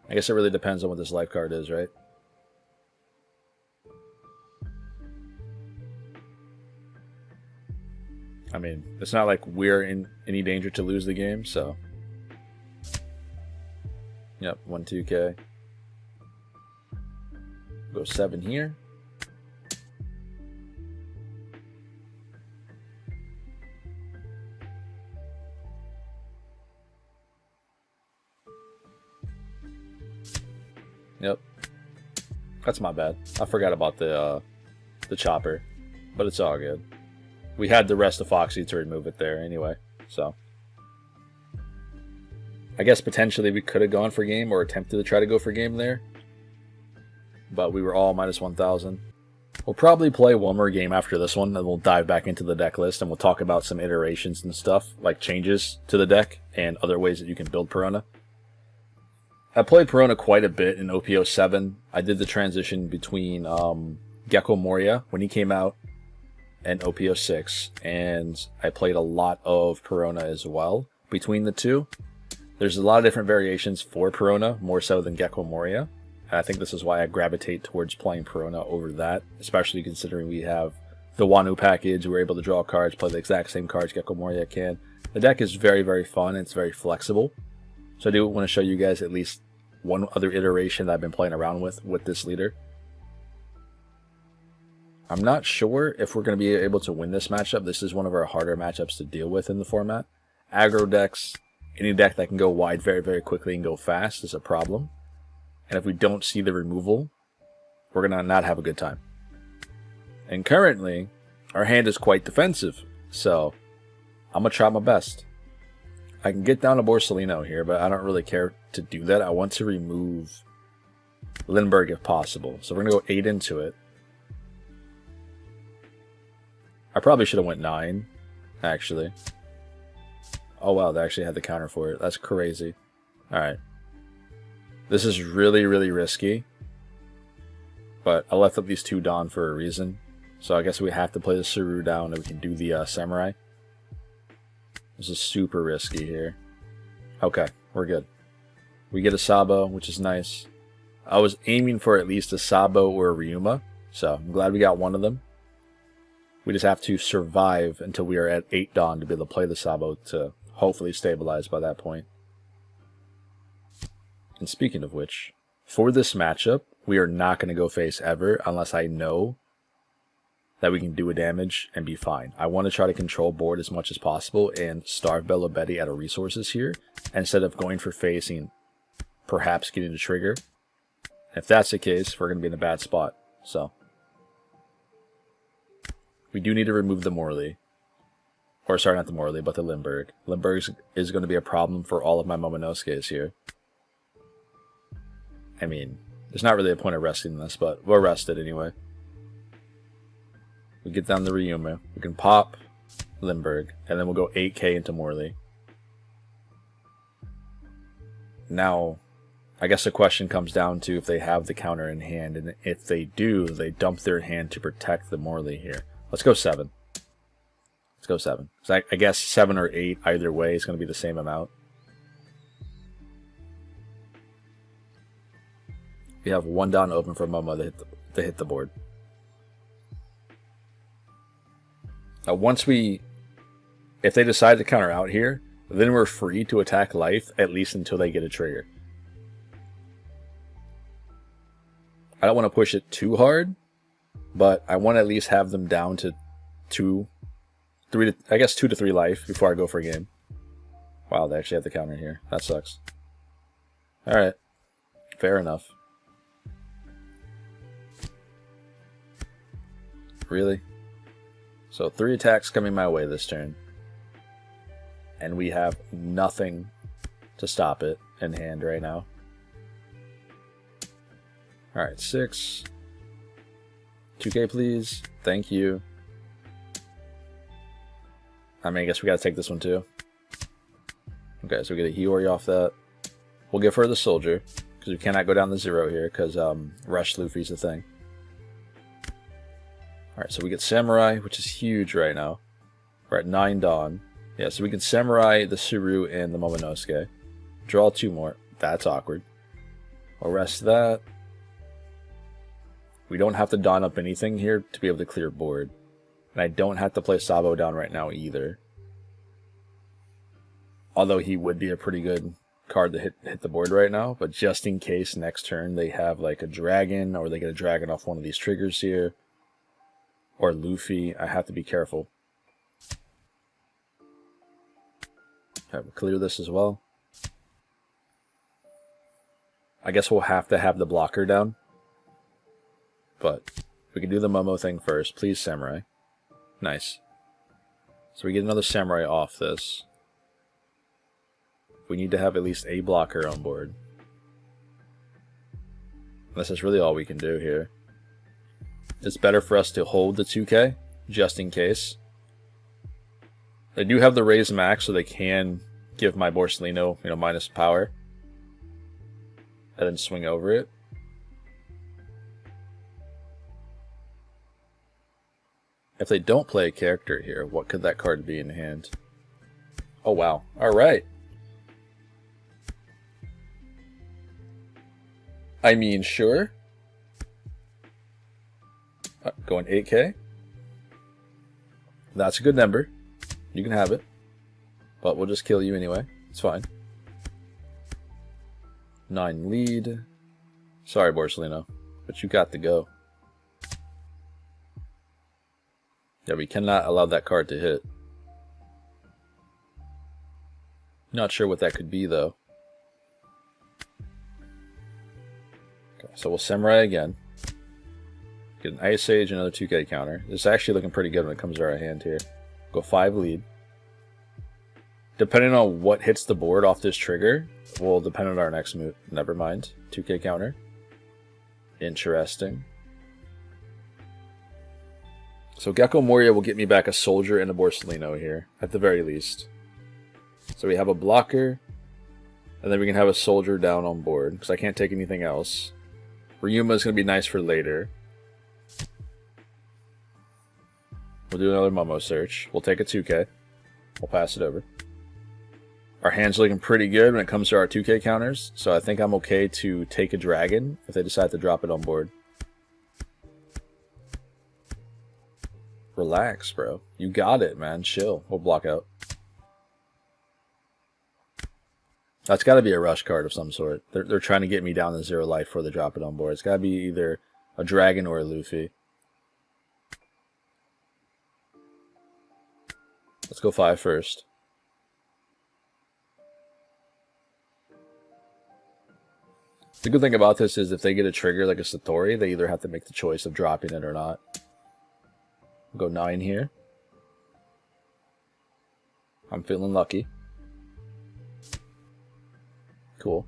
[SPEAKER 1] I guess it really depends on what this life card is, right? I mean, it's not like we're in any danger to lose the game, so. Yep, 1-2K. Go 7 here. Yep. That's my bad. I forgot about the chopper, but it's all good. We had the rest of Foxy to remove it there anyway, so. I guess potentially we could have gone for game or attempted to try to go for game there. But we were all minus 1,000. We'll probably play one more game after this one, and we'll dive back into the deck list, and we'll talk about some iterations and stuff, like changes to the deck and other ways that you can build Perona. I played Perona quite a bit in OP07. I did the transition between Gecko Moria when he came out and OP06, and I played a lot of Perona as well between the two. There's a lot of different variations for Perona, more so than Gecko Moria. And I think this is why I gravitate towards playing Perona over that, especially considering we have the Wanu package. We're able to draw cards, play the exact same cards Gecko Moria can. The deck is very, very fun, and it's very flexible. So I do want to show you guys at least one other iteration that I've been playing around with this leader. I'm not sure if we're going to be able to win this matchup. This is one of our harder matchups to deal with in the format. Aggro decks, any deck that can go wide very, very quickly and go fast is a problem. And if we don't see the removal, we're going to not have a good time. And currently, our hand is quite defensive, so I'm going to try my best. I can get down to Borsalino here, but I don't really care to do that. I want to remove Lindbergh if possible. So we're going to go 8 into it. I probably should have went 9, actually. Oh wow, they actually had the counter for it. That's crazy. Alright. This is really, really risky. But I left up these 2 Dawn for a reason. So I guess we have to play the Suru down and we can do the Samurai. This is super risky here. Okay, we're good. We get a Sabo, which is nice. I was aiming for at least a Sabo or a Ryuma, so I'm glad we got one of them. We just have to survive until we are at 8 Dawn to be able to play the Sabo to hopefully stabilize by that point. And speaking of which, for this matchup, we are not going to go face ever unless I know that we can do a damage and be fine. I want to try to control board as much as possible and starve Bella Betty out of resources here instead of going for face and perhaps getting a trigger. If that's the case, we're going to be in a bad spot. So we do need to remove the Morley. Or sorry, not the Morley, but the Lindbergh. Lindbergh is going to be a problem for all of my Momonosuke's here. I mean, there's not really a point of resting this, but we'll rest it anyway. We get down the Ryuma. We can pop Lindbergh, and then we'll go 8k into Morley. Now, I guess the question comes down to if they have the counter in hand, and if they do, they dump their hand to protect the Morley here. Let's go 7. Let's go 7. So I guess 7 or 8, either way, is going to be the same amount. We have 1 Dawn open for Momo to hit the board. Now, if they decide to counter out here, then we're free to attack life, at least until they get a trigger. I don't want to push it too hard, but I want to at least have them down to 2 to 3 life before I go for a game. Wow, they actually have the counter here. That sucks. Alright. Fair enough. Really? So 3 attacks coming my way this turn. And we have nothing to stop it in hand right now. Alright, 6. 2k please. Thank you. I mean, I guess we gotta take this one too. Okay, so we get a Hiyori off that. We'll give her the Soldier, because we cannot go down the 0 here, because Rush Luffy's the thing. Alright, so we get Samurai, which is huge right now. We're at 9 Dawn. Yeah, so we can Samurai, the Suru, and the Momonosuke. Draw 2 more. That's awkward. We'll rest that. We don't have to Dawn up anything here to be able to clear board. And I don't have to play Sabo down right now either. Although he would be a pretty good card to hit the board right now. But just in case next turn they have like a dragon, or they get a dragon off one of these triggers here, or Luffy, I have to be careful. Okay, we'll clear this as well. I guess we'll have to have the blocker down. But we can do the Momo thing first. Please, Samurai. Nice. So we get another Samurai off this. We need to have at least a blocker on board. This is really all we can do here. It's better for us to hold the 2K, just in case. They do have the raise max, so they can give my Borsellino, minus power. And then swing over it. If they don't play a character here, what could that card be in hand? Oh, wow. Alright. I mean, sure. Going 8K. That's a good number. You can have it. But we'll just kill you anyway. It's fine. 9 lead. Sorry, Borsellino, but you got to go. Yeah, we cannot allow that card to hit. Not sure what that could be, though. Okay, so we'll Samurai again. Get an Ice Age, another 2K counter. This is actually looking pretty good when it comes to our hand here. Go 5 lead. Depending on what hits the board off this trigger, will depend on our next move. Never mind. 2K counter. Interesting. So Gecko Moria will get me back a Soldier and a Borsellino here, at the very least. So we have a blocker, and then we can have a Soldier down on board, because I can't take anything else. Ryuma is going to be nice for later. We'll do another Momo search. We'll take a 2K. We'll pass it over. Our hand's looking pretty good when it comes to our 2K counters, so I think I'm okay to take a dragon if they decide to drop it on board. Relax, bro. You got it, man. Chill. We'll block out. That's got to be a rush card of some sort. They're trying to get me down to 0 life before they drop it on board. It's got to be either a dragon or a Luffy. Let's go 5 first. The good thing about this is if they get a trigger like a Satori, they either have to make the choice of dropping it or not. We'll go 9 here. I'm feeling lucky. Cool.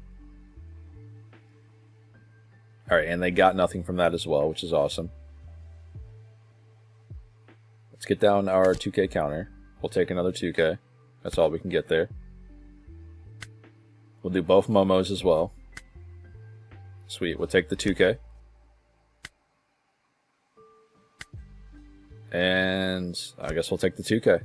[SPEAKER 1] Alright, and they got nothing from that as well, which is awesome. Let's get down our 2K counter. We'll take another 2K. That's all we can get there. We'll do both Momos as well. Sweet, we'll take the 2K. And I guess we'll take the 2K.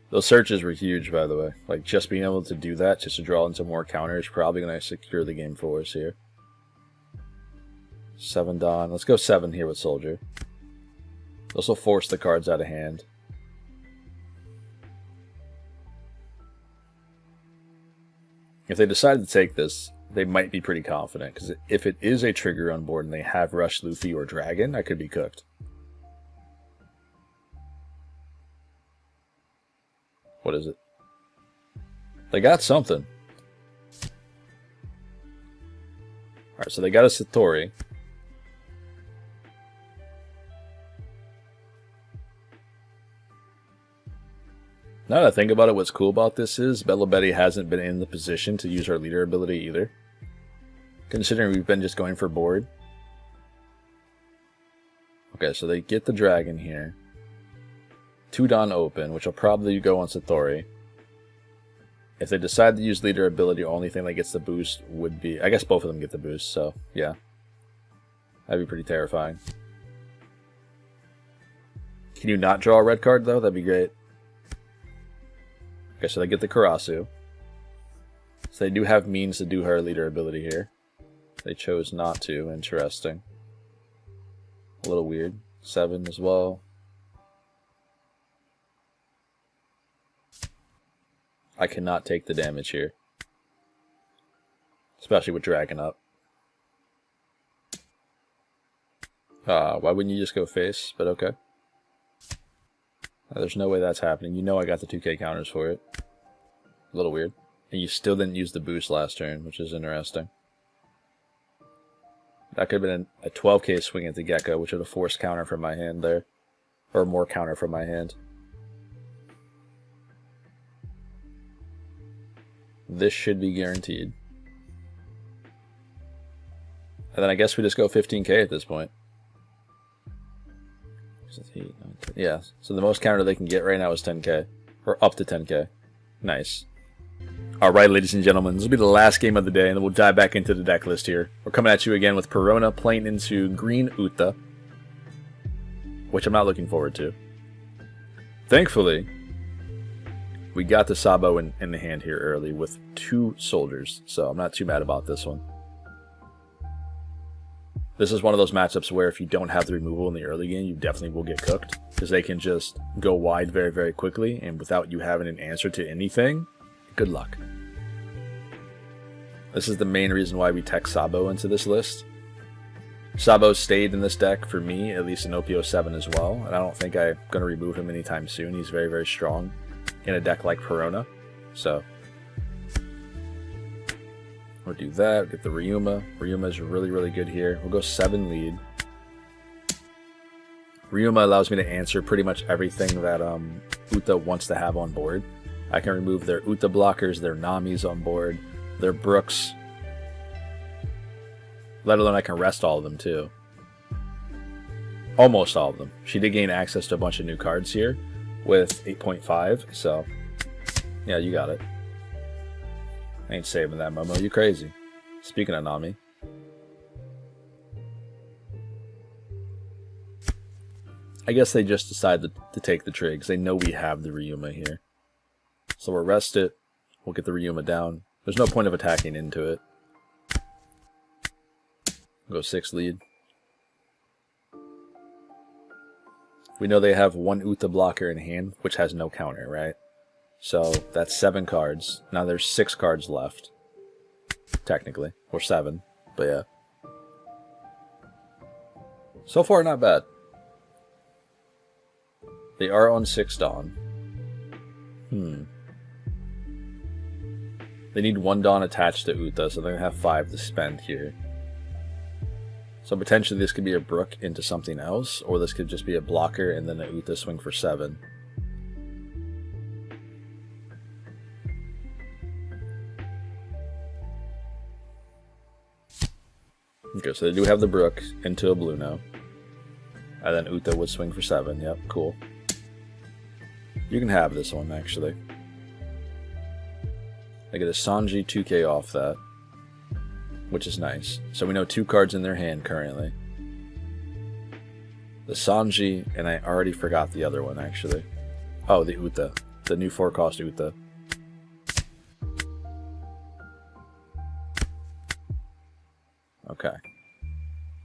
[SPEAKER 1] Those searches were huge, by the way. Like, just being able to do that, just to draw into more counters, probably going to secure the game for us here. 7 Don. Let's go 7 here with Soldier. This will force the cards out of hand. If they decide to take this, they might be pretty confident, because if it is a trigger on board and they have Rush, Luffy, or Dragon, I could be cooked. What is it? They got something. Alright, so they got a Satori. Now that I think about it, what's cool about this is Bella Betty hasn't been in the position to use her leader ability either. Considering we've been just going for board. Okay, so they get the dragon here. 2 Don open, which will probably go on Satori. If they decide to use leader ability, the only thing that gets the boost would be... I guess both of them get the boost, so yeah. That'd be pretty terrifying. Can you not draw a red card, though? That'd be great. Okay, so they get the Karasu. So they do have means to do her leader ability here. They chose not to. Interesting. A little weird. 7 as well. I cannot take the damage here. Especially with Dragon up. Why wouldn't you just go face? But okay. There's no way that's happening. You know I got the 2k counters for it. A little weird. And you still didn't use the boost last turn, which is interesting. That could have been a 12k swing at the Gecko, which would have forced counter from my hand there. Or more counter from my hand. This should be guaranteed. And then I guess we just go 15k at this point. Yeah, so the most counter they can get right now is 10k. Or up to 10k. Nice. Alright, ladies and gentlemen, this will be the last game of the day, and then we'll dive back into the deck list here. We're coming at you again with Perona playing into green Uta, which I'm not looking forward to. Thankfully, we got the Sabo in the hand here early with 2 soldiers, so I'm not too mad about this one. This is one of those matchups where if you don't have the removal in the early game, you definitely will get cooked, because they can just go wide very, very quickly, and without you having an answer to anything, good luck. This is the main reason why we tech Sabo into this list. Sabo stayed in this deck for me, at least in OP07 as well, and I don't think I'm going to remove him anytime soon. He's very, very strong in a deck like Perona. So we'll do that, get the Ryuma. Ryuma is really, really good here. We'll go 7 lead. Ryuma allows me to answer pretty much everything that Uta wants to have on board. I can remove their Uta blockers, their Namis on board, their Brooks. Let alone I can rest all of them too. Almost all of them. She did gain access to a bunch of new cards here with 8.5, so yeah, you got it. I ain't saving that, Momo. You crazy. Speaking of Nami. I guess they just decided to take the Trigs. They know we have the Ryuma here. So we'll rest it. We'll get the Ryuma down. There's no point of attacking into it. Go 6 lead. We know they have 1 Uta blocker in hand, which has no counter, right? So that's 7 cards. Now there's 6 cards left. Technically. Or 7. But yeah. So far, not bad. They are on 6 Dawn. They need 1 Dawn attached to Uta, so they're going to have 5 to spend here. So potentially this could be a Brook into something else, or this could just be a blocker and then a Uta swing for 7. Okay, so they do have the Brook into a Blue now. And then Uta would swing for 7. Yep, cool. You can have this one, actually. I get a Sanji 2k off that, which is nice. So we know 2 cards in their hand currently. The Sanji, and I already forgot the other one, actually. Oh, the Uta. The new 4-cost Uta. Okay.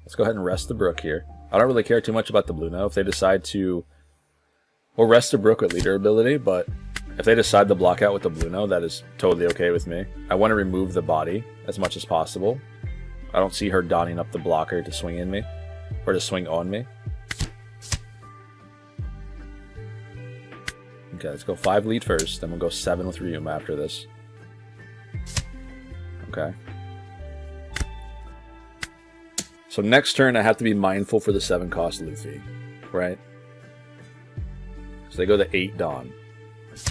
[SPEAKER 1] Let's go ahead and rest the Brook here. I don't really care too much about the Blue now. If they decide to... We'll rest the Brook with leader ability, but if they decide to block out with the Blue now, that is totally okay with me. I want to remove the body as much as possible. I don't see her donning up the blocker to swing in me, or to swing on me. Okay, let's go 5 lead first, then we'll go 7 with Ryuma after this. Okay. So next turn, I have to be mindful for the 7-cost Luffy, right? So they go to 8 Dawn,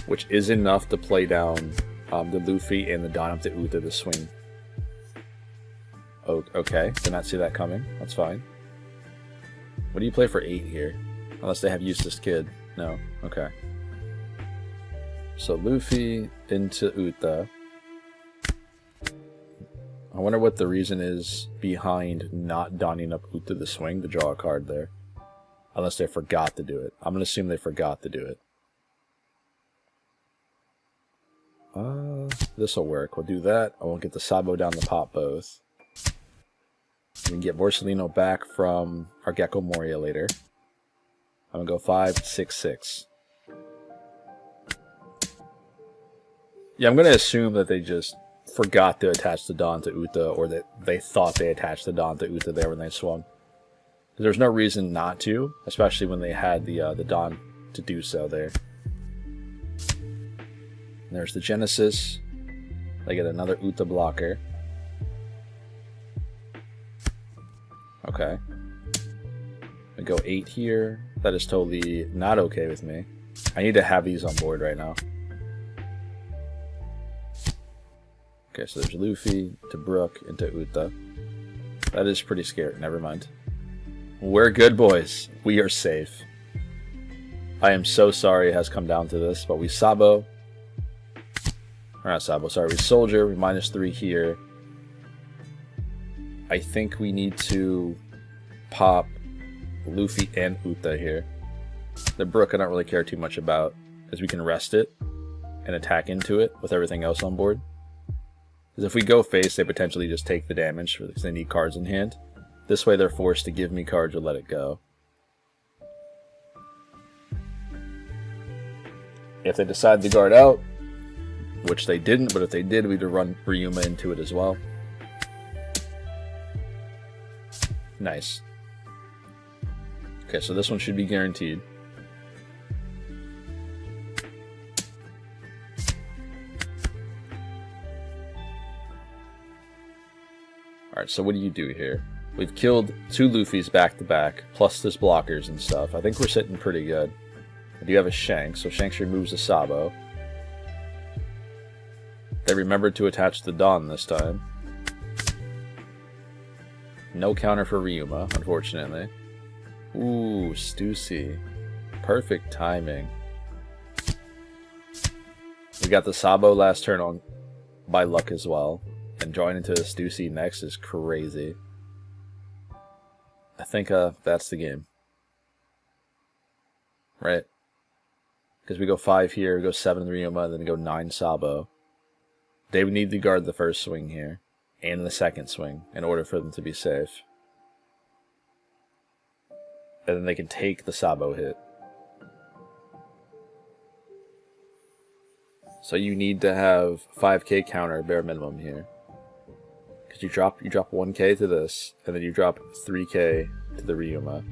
[SPEAKER 1] which is enough to play down the Luffy and the Dawn up to Uta to swing. Oh, okay, did not see that coming. That's fine. What do you play for 8 here? Unless they have Useless Kid. No, okay. So Luffy into Uta. I wonder what the reason is behind not donning up Uta the swing to draw a card there. Unless they forgot to do it. I'm going to assume they forgot to do it. This will work. We'll do that. I won't get the Sabo down the pot both. We can get Borsalino back from our Gecko Moria later. I'm going to go 5, 6, 6. Yeah, I'm going to assume that they just forgot to attach the Don to Uta, or that they thought they attached the Don to Uta there when they swung. There's no reason not to, especially when they had the Don to do so there. And there's the Genesis. They get another Uta blocker. Okay. We go 8 here. That is totally not okay with me. I need to have these on board right now. Okay, so there's Luffy to Brook into Uta. That is pretty scary. Never mind. We're good, boys. We are safe. I am so sorry it has come down to this, but we Sabo. Or not Sabo, sorry. We Soldier. We -3 here. I think we need to pop Luffy and Uta here. The Brook I don't really care too much about, because we can rest it and attack into it with everything else on board. Because if we go face, they potentially just take the damage because they need cards in hand. This way they're forced to give me cards or let it go. If they decide to guard out, which they didn't, but if they did, we'd run Ryuma into it as well. Nice. Okay, so this one should be guaranteed. Alright, so what do you do here? We've killed 2 Luffys back to back, plus this blockers and stuff. I think we're sitting pretty good. I do have a Shanks, so Shanks removes the Sabo. They remembered to attach the Dawn this time. No counter for Ryuma, unfortunately. Ooh, Stussy. Perfect timing. We got the Sabo last turn on by luck as well. And drawing into the Stussy next is crazy. I think that's the game. Right? Because we go 5 here, we go 7 Ryuma, then we go 9 Sabo. They would need to guard the first swing here, and the second swing, in order for them to be safe. And then they can take the Sabo hit. So you need to have 5k counter bare minimum here. Because you drop 1k to this, and then you drop 3k to the Ryuma.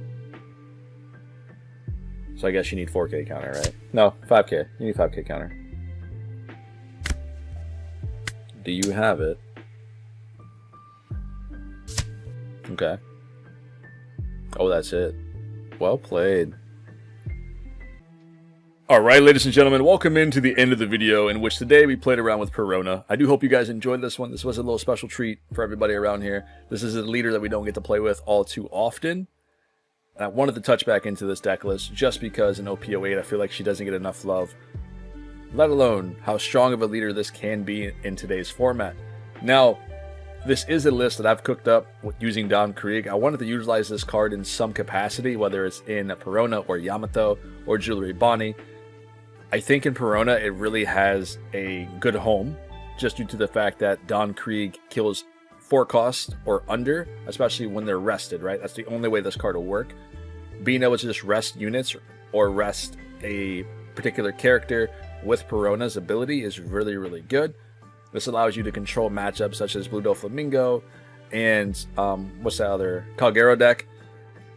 [SPEAKER 1] So I guess you need 4k counter, right? No, 5k. You need 5k counter. Do you have it? Okay. Oh, that's it. Well played. Alright, ladies and gentlemen, welcome into the end of the video in which today we played around with Perona. I do hope you guys enjoyed this one. This was a little special treat for everybody around here. This is a leader that we don't get to play with all too often. And I wanted to touch back into this deck list just because in OP08 I feel like she doesn't get enough love. Let alone how strong of a leader this can be in today's format. Now, this is a list that I've cooked up using Don Kreig. I wanted to utilize this card in some capacity, whether it's in Perona or Yamato or Jewelry Bonnie. I think in Perona it really has a good home, just due to the fact that Don Kreig kills 4 costs or under, especially when they're rested, right? That's the only way this card will work. Being able to just rest units or rest a particular character with Perona's ability is really, really good. This allows you to control matchups such as Blue Doflamingo and what's that other Kagero deck.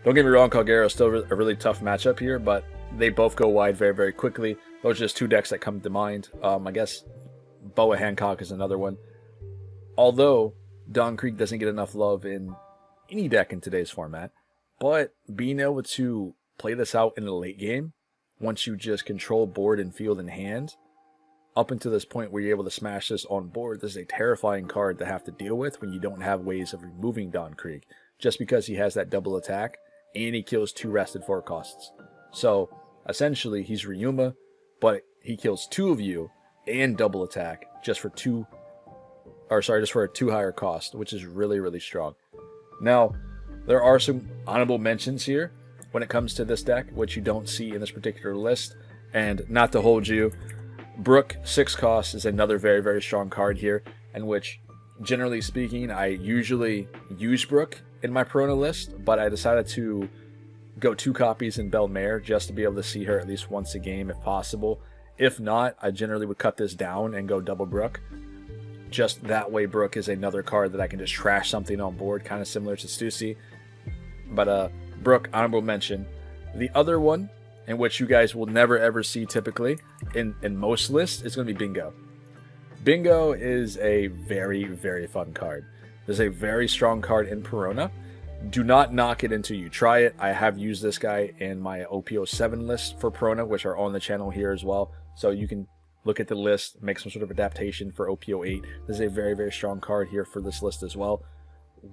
[SPEAKER 1] Don't get me wrong, Kagero is still a really tough matchup here, but they both go wide very, very quickly. Those are just 2 decks that come to mind. I guess Boa Hancock is another one. Although Don Kreig doesn't get enough love in any deck in today's format, but being able to play this out in the late game, once you just control board and field in hand, up until this point where you're able to smash this on board, this is a terrifying card to have to deal with when you don't have ways of removing Don Kreig, just because he has that double attack and he kills 2 rested 4 costs. So essentially he's Ryuma, but he kills 2 of you and double attack just for just for a 2 higher cost, which is really, really strong. Now, there are some honorable mentions here when it comes to this deck, which you don't see in this particular list. And not to hold you, Brook 6 costs is another very, very strong card here, in which, generally speaking, I usually use Brook in my Perona list, but I decided to go 2 copies in Belmare just to be able to see her at least once a game if possible. If not, I generally would cut this down and go double Brook. Just that way Brook is another card that I can just trash something on board, kind of similar to Stussy. But Brook, honorable mention. The other one, in which you guys will never ever see typically in most lists, is going to be Bingo. Bingo is a very, very fun card. There's a very strong card in Perona. Do not knock it until you try it. I have used this guy in my OP07 list for Perona, which are on the channel here as well. So you can look at the list, make some sort of adaptation for OP08. This is a very, very strong card here for this list as well.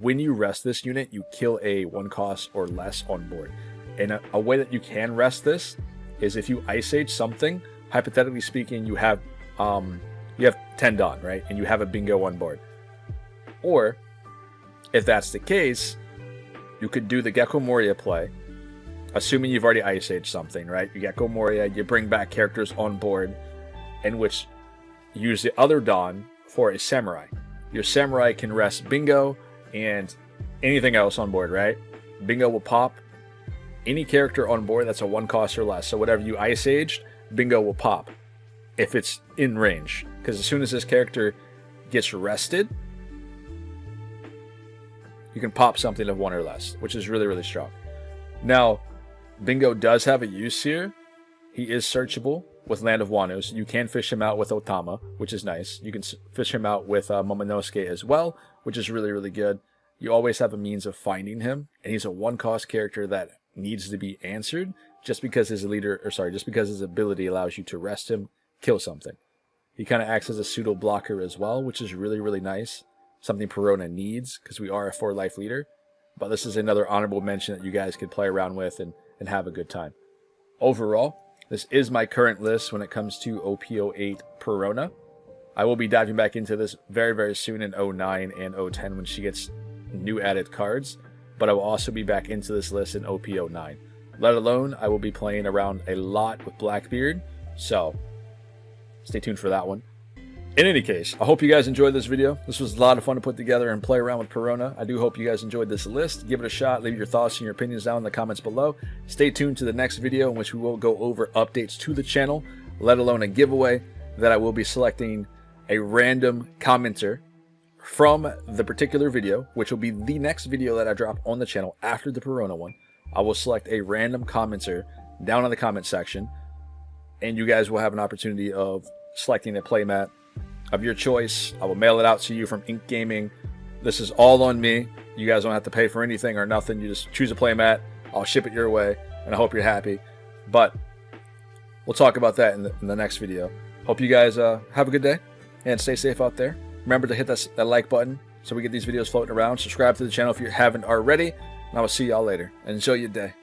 [SPEAKER 1] When you rest this unit, you kill a 1 cost or less on board. And a way that you can rest this is if you Ice Age something, hypothetically speaking, you have 10 Dawn, right? And you have a Bingo on board. Or, if that's the case, you could do the Gecko Moria play, assuming you've already Ice Age something, right? You Gecko Moria, you bring back characters on board, in which you use the other Dawn for a Samurai. Your Samurai can rest Bingo and anything else on board, right? Bingo will pop any character on board that's a 1 cost or less. So whatever you Ice Aged, Bingo will pop if it's in range. Because as soon as this character gets rested, you can pop something of 1 or less, which is really, really strong. Now, Bingo does have a use here. He is searchable with Land of Wano, so you can fish him out with Otama, which is nice. You can fish him out with Momonosuke as well, which is really, really good. You always have a means of finding him, and he's a 1 cost character that needs to be answered just because his ability allows you to rest him, kill something. He kind of acts as a pseudo blocker as well, which is really, really nice. Something Perona needs because we are a 4-life leader. But this is another honorable mention that you guys could play around with and have a good time. Overall, this is my current list when it comes to OP08 Perona. I will be diving back into this very, very soon in 09 and 010 when she gets new added cards. But I will also be back into this list in OP09. Let alone, I will be playing around a lot with Blackbeard. So, stay tuned for that one. In any case, I hope you guys enjoyed this video. This was a lot of fun to put together and play around with Perona. I do hope you guys enjoyed this list. Give it a shot. Leave your thoughts and your opinions down in the comments below. Stay tuned to the next video in which we will go over updates to the channel, let alone a giveaway that I will be selecting a random commenter from the particular video, which will be the next video that I drop on the channel after the Perona one. I will select a random commenter down in the comment section, and you guys will have an opportunity of selecting a playmat of your choice. I will mail it out to you from Ink Gaming. This is all on me. You guys don't have to pay for anything or nothing. You just choose a playmat. I'll ship it your way, and I hope you're happy. But we'll talk about that in the next video. Hope you guys have a good day and stay safe out there. Remember to hit that like button so we get these videos floating around. Subscribe to the channel if you haven't already. And I will see y'all later. And enjoy your day.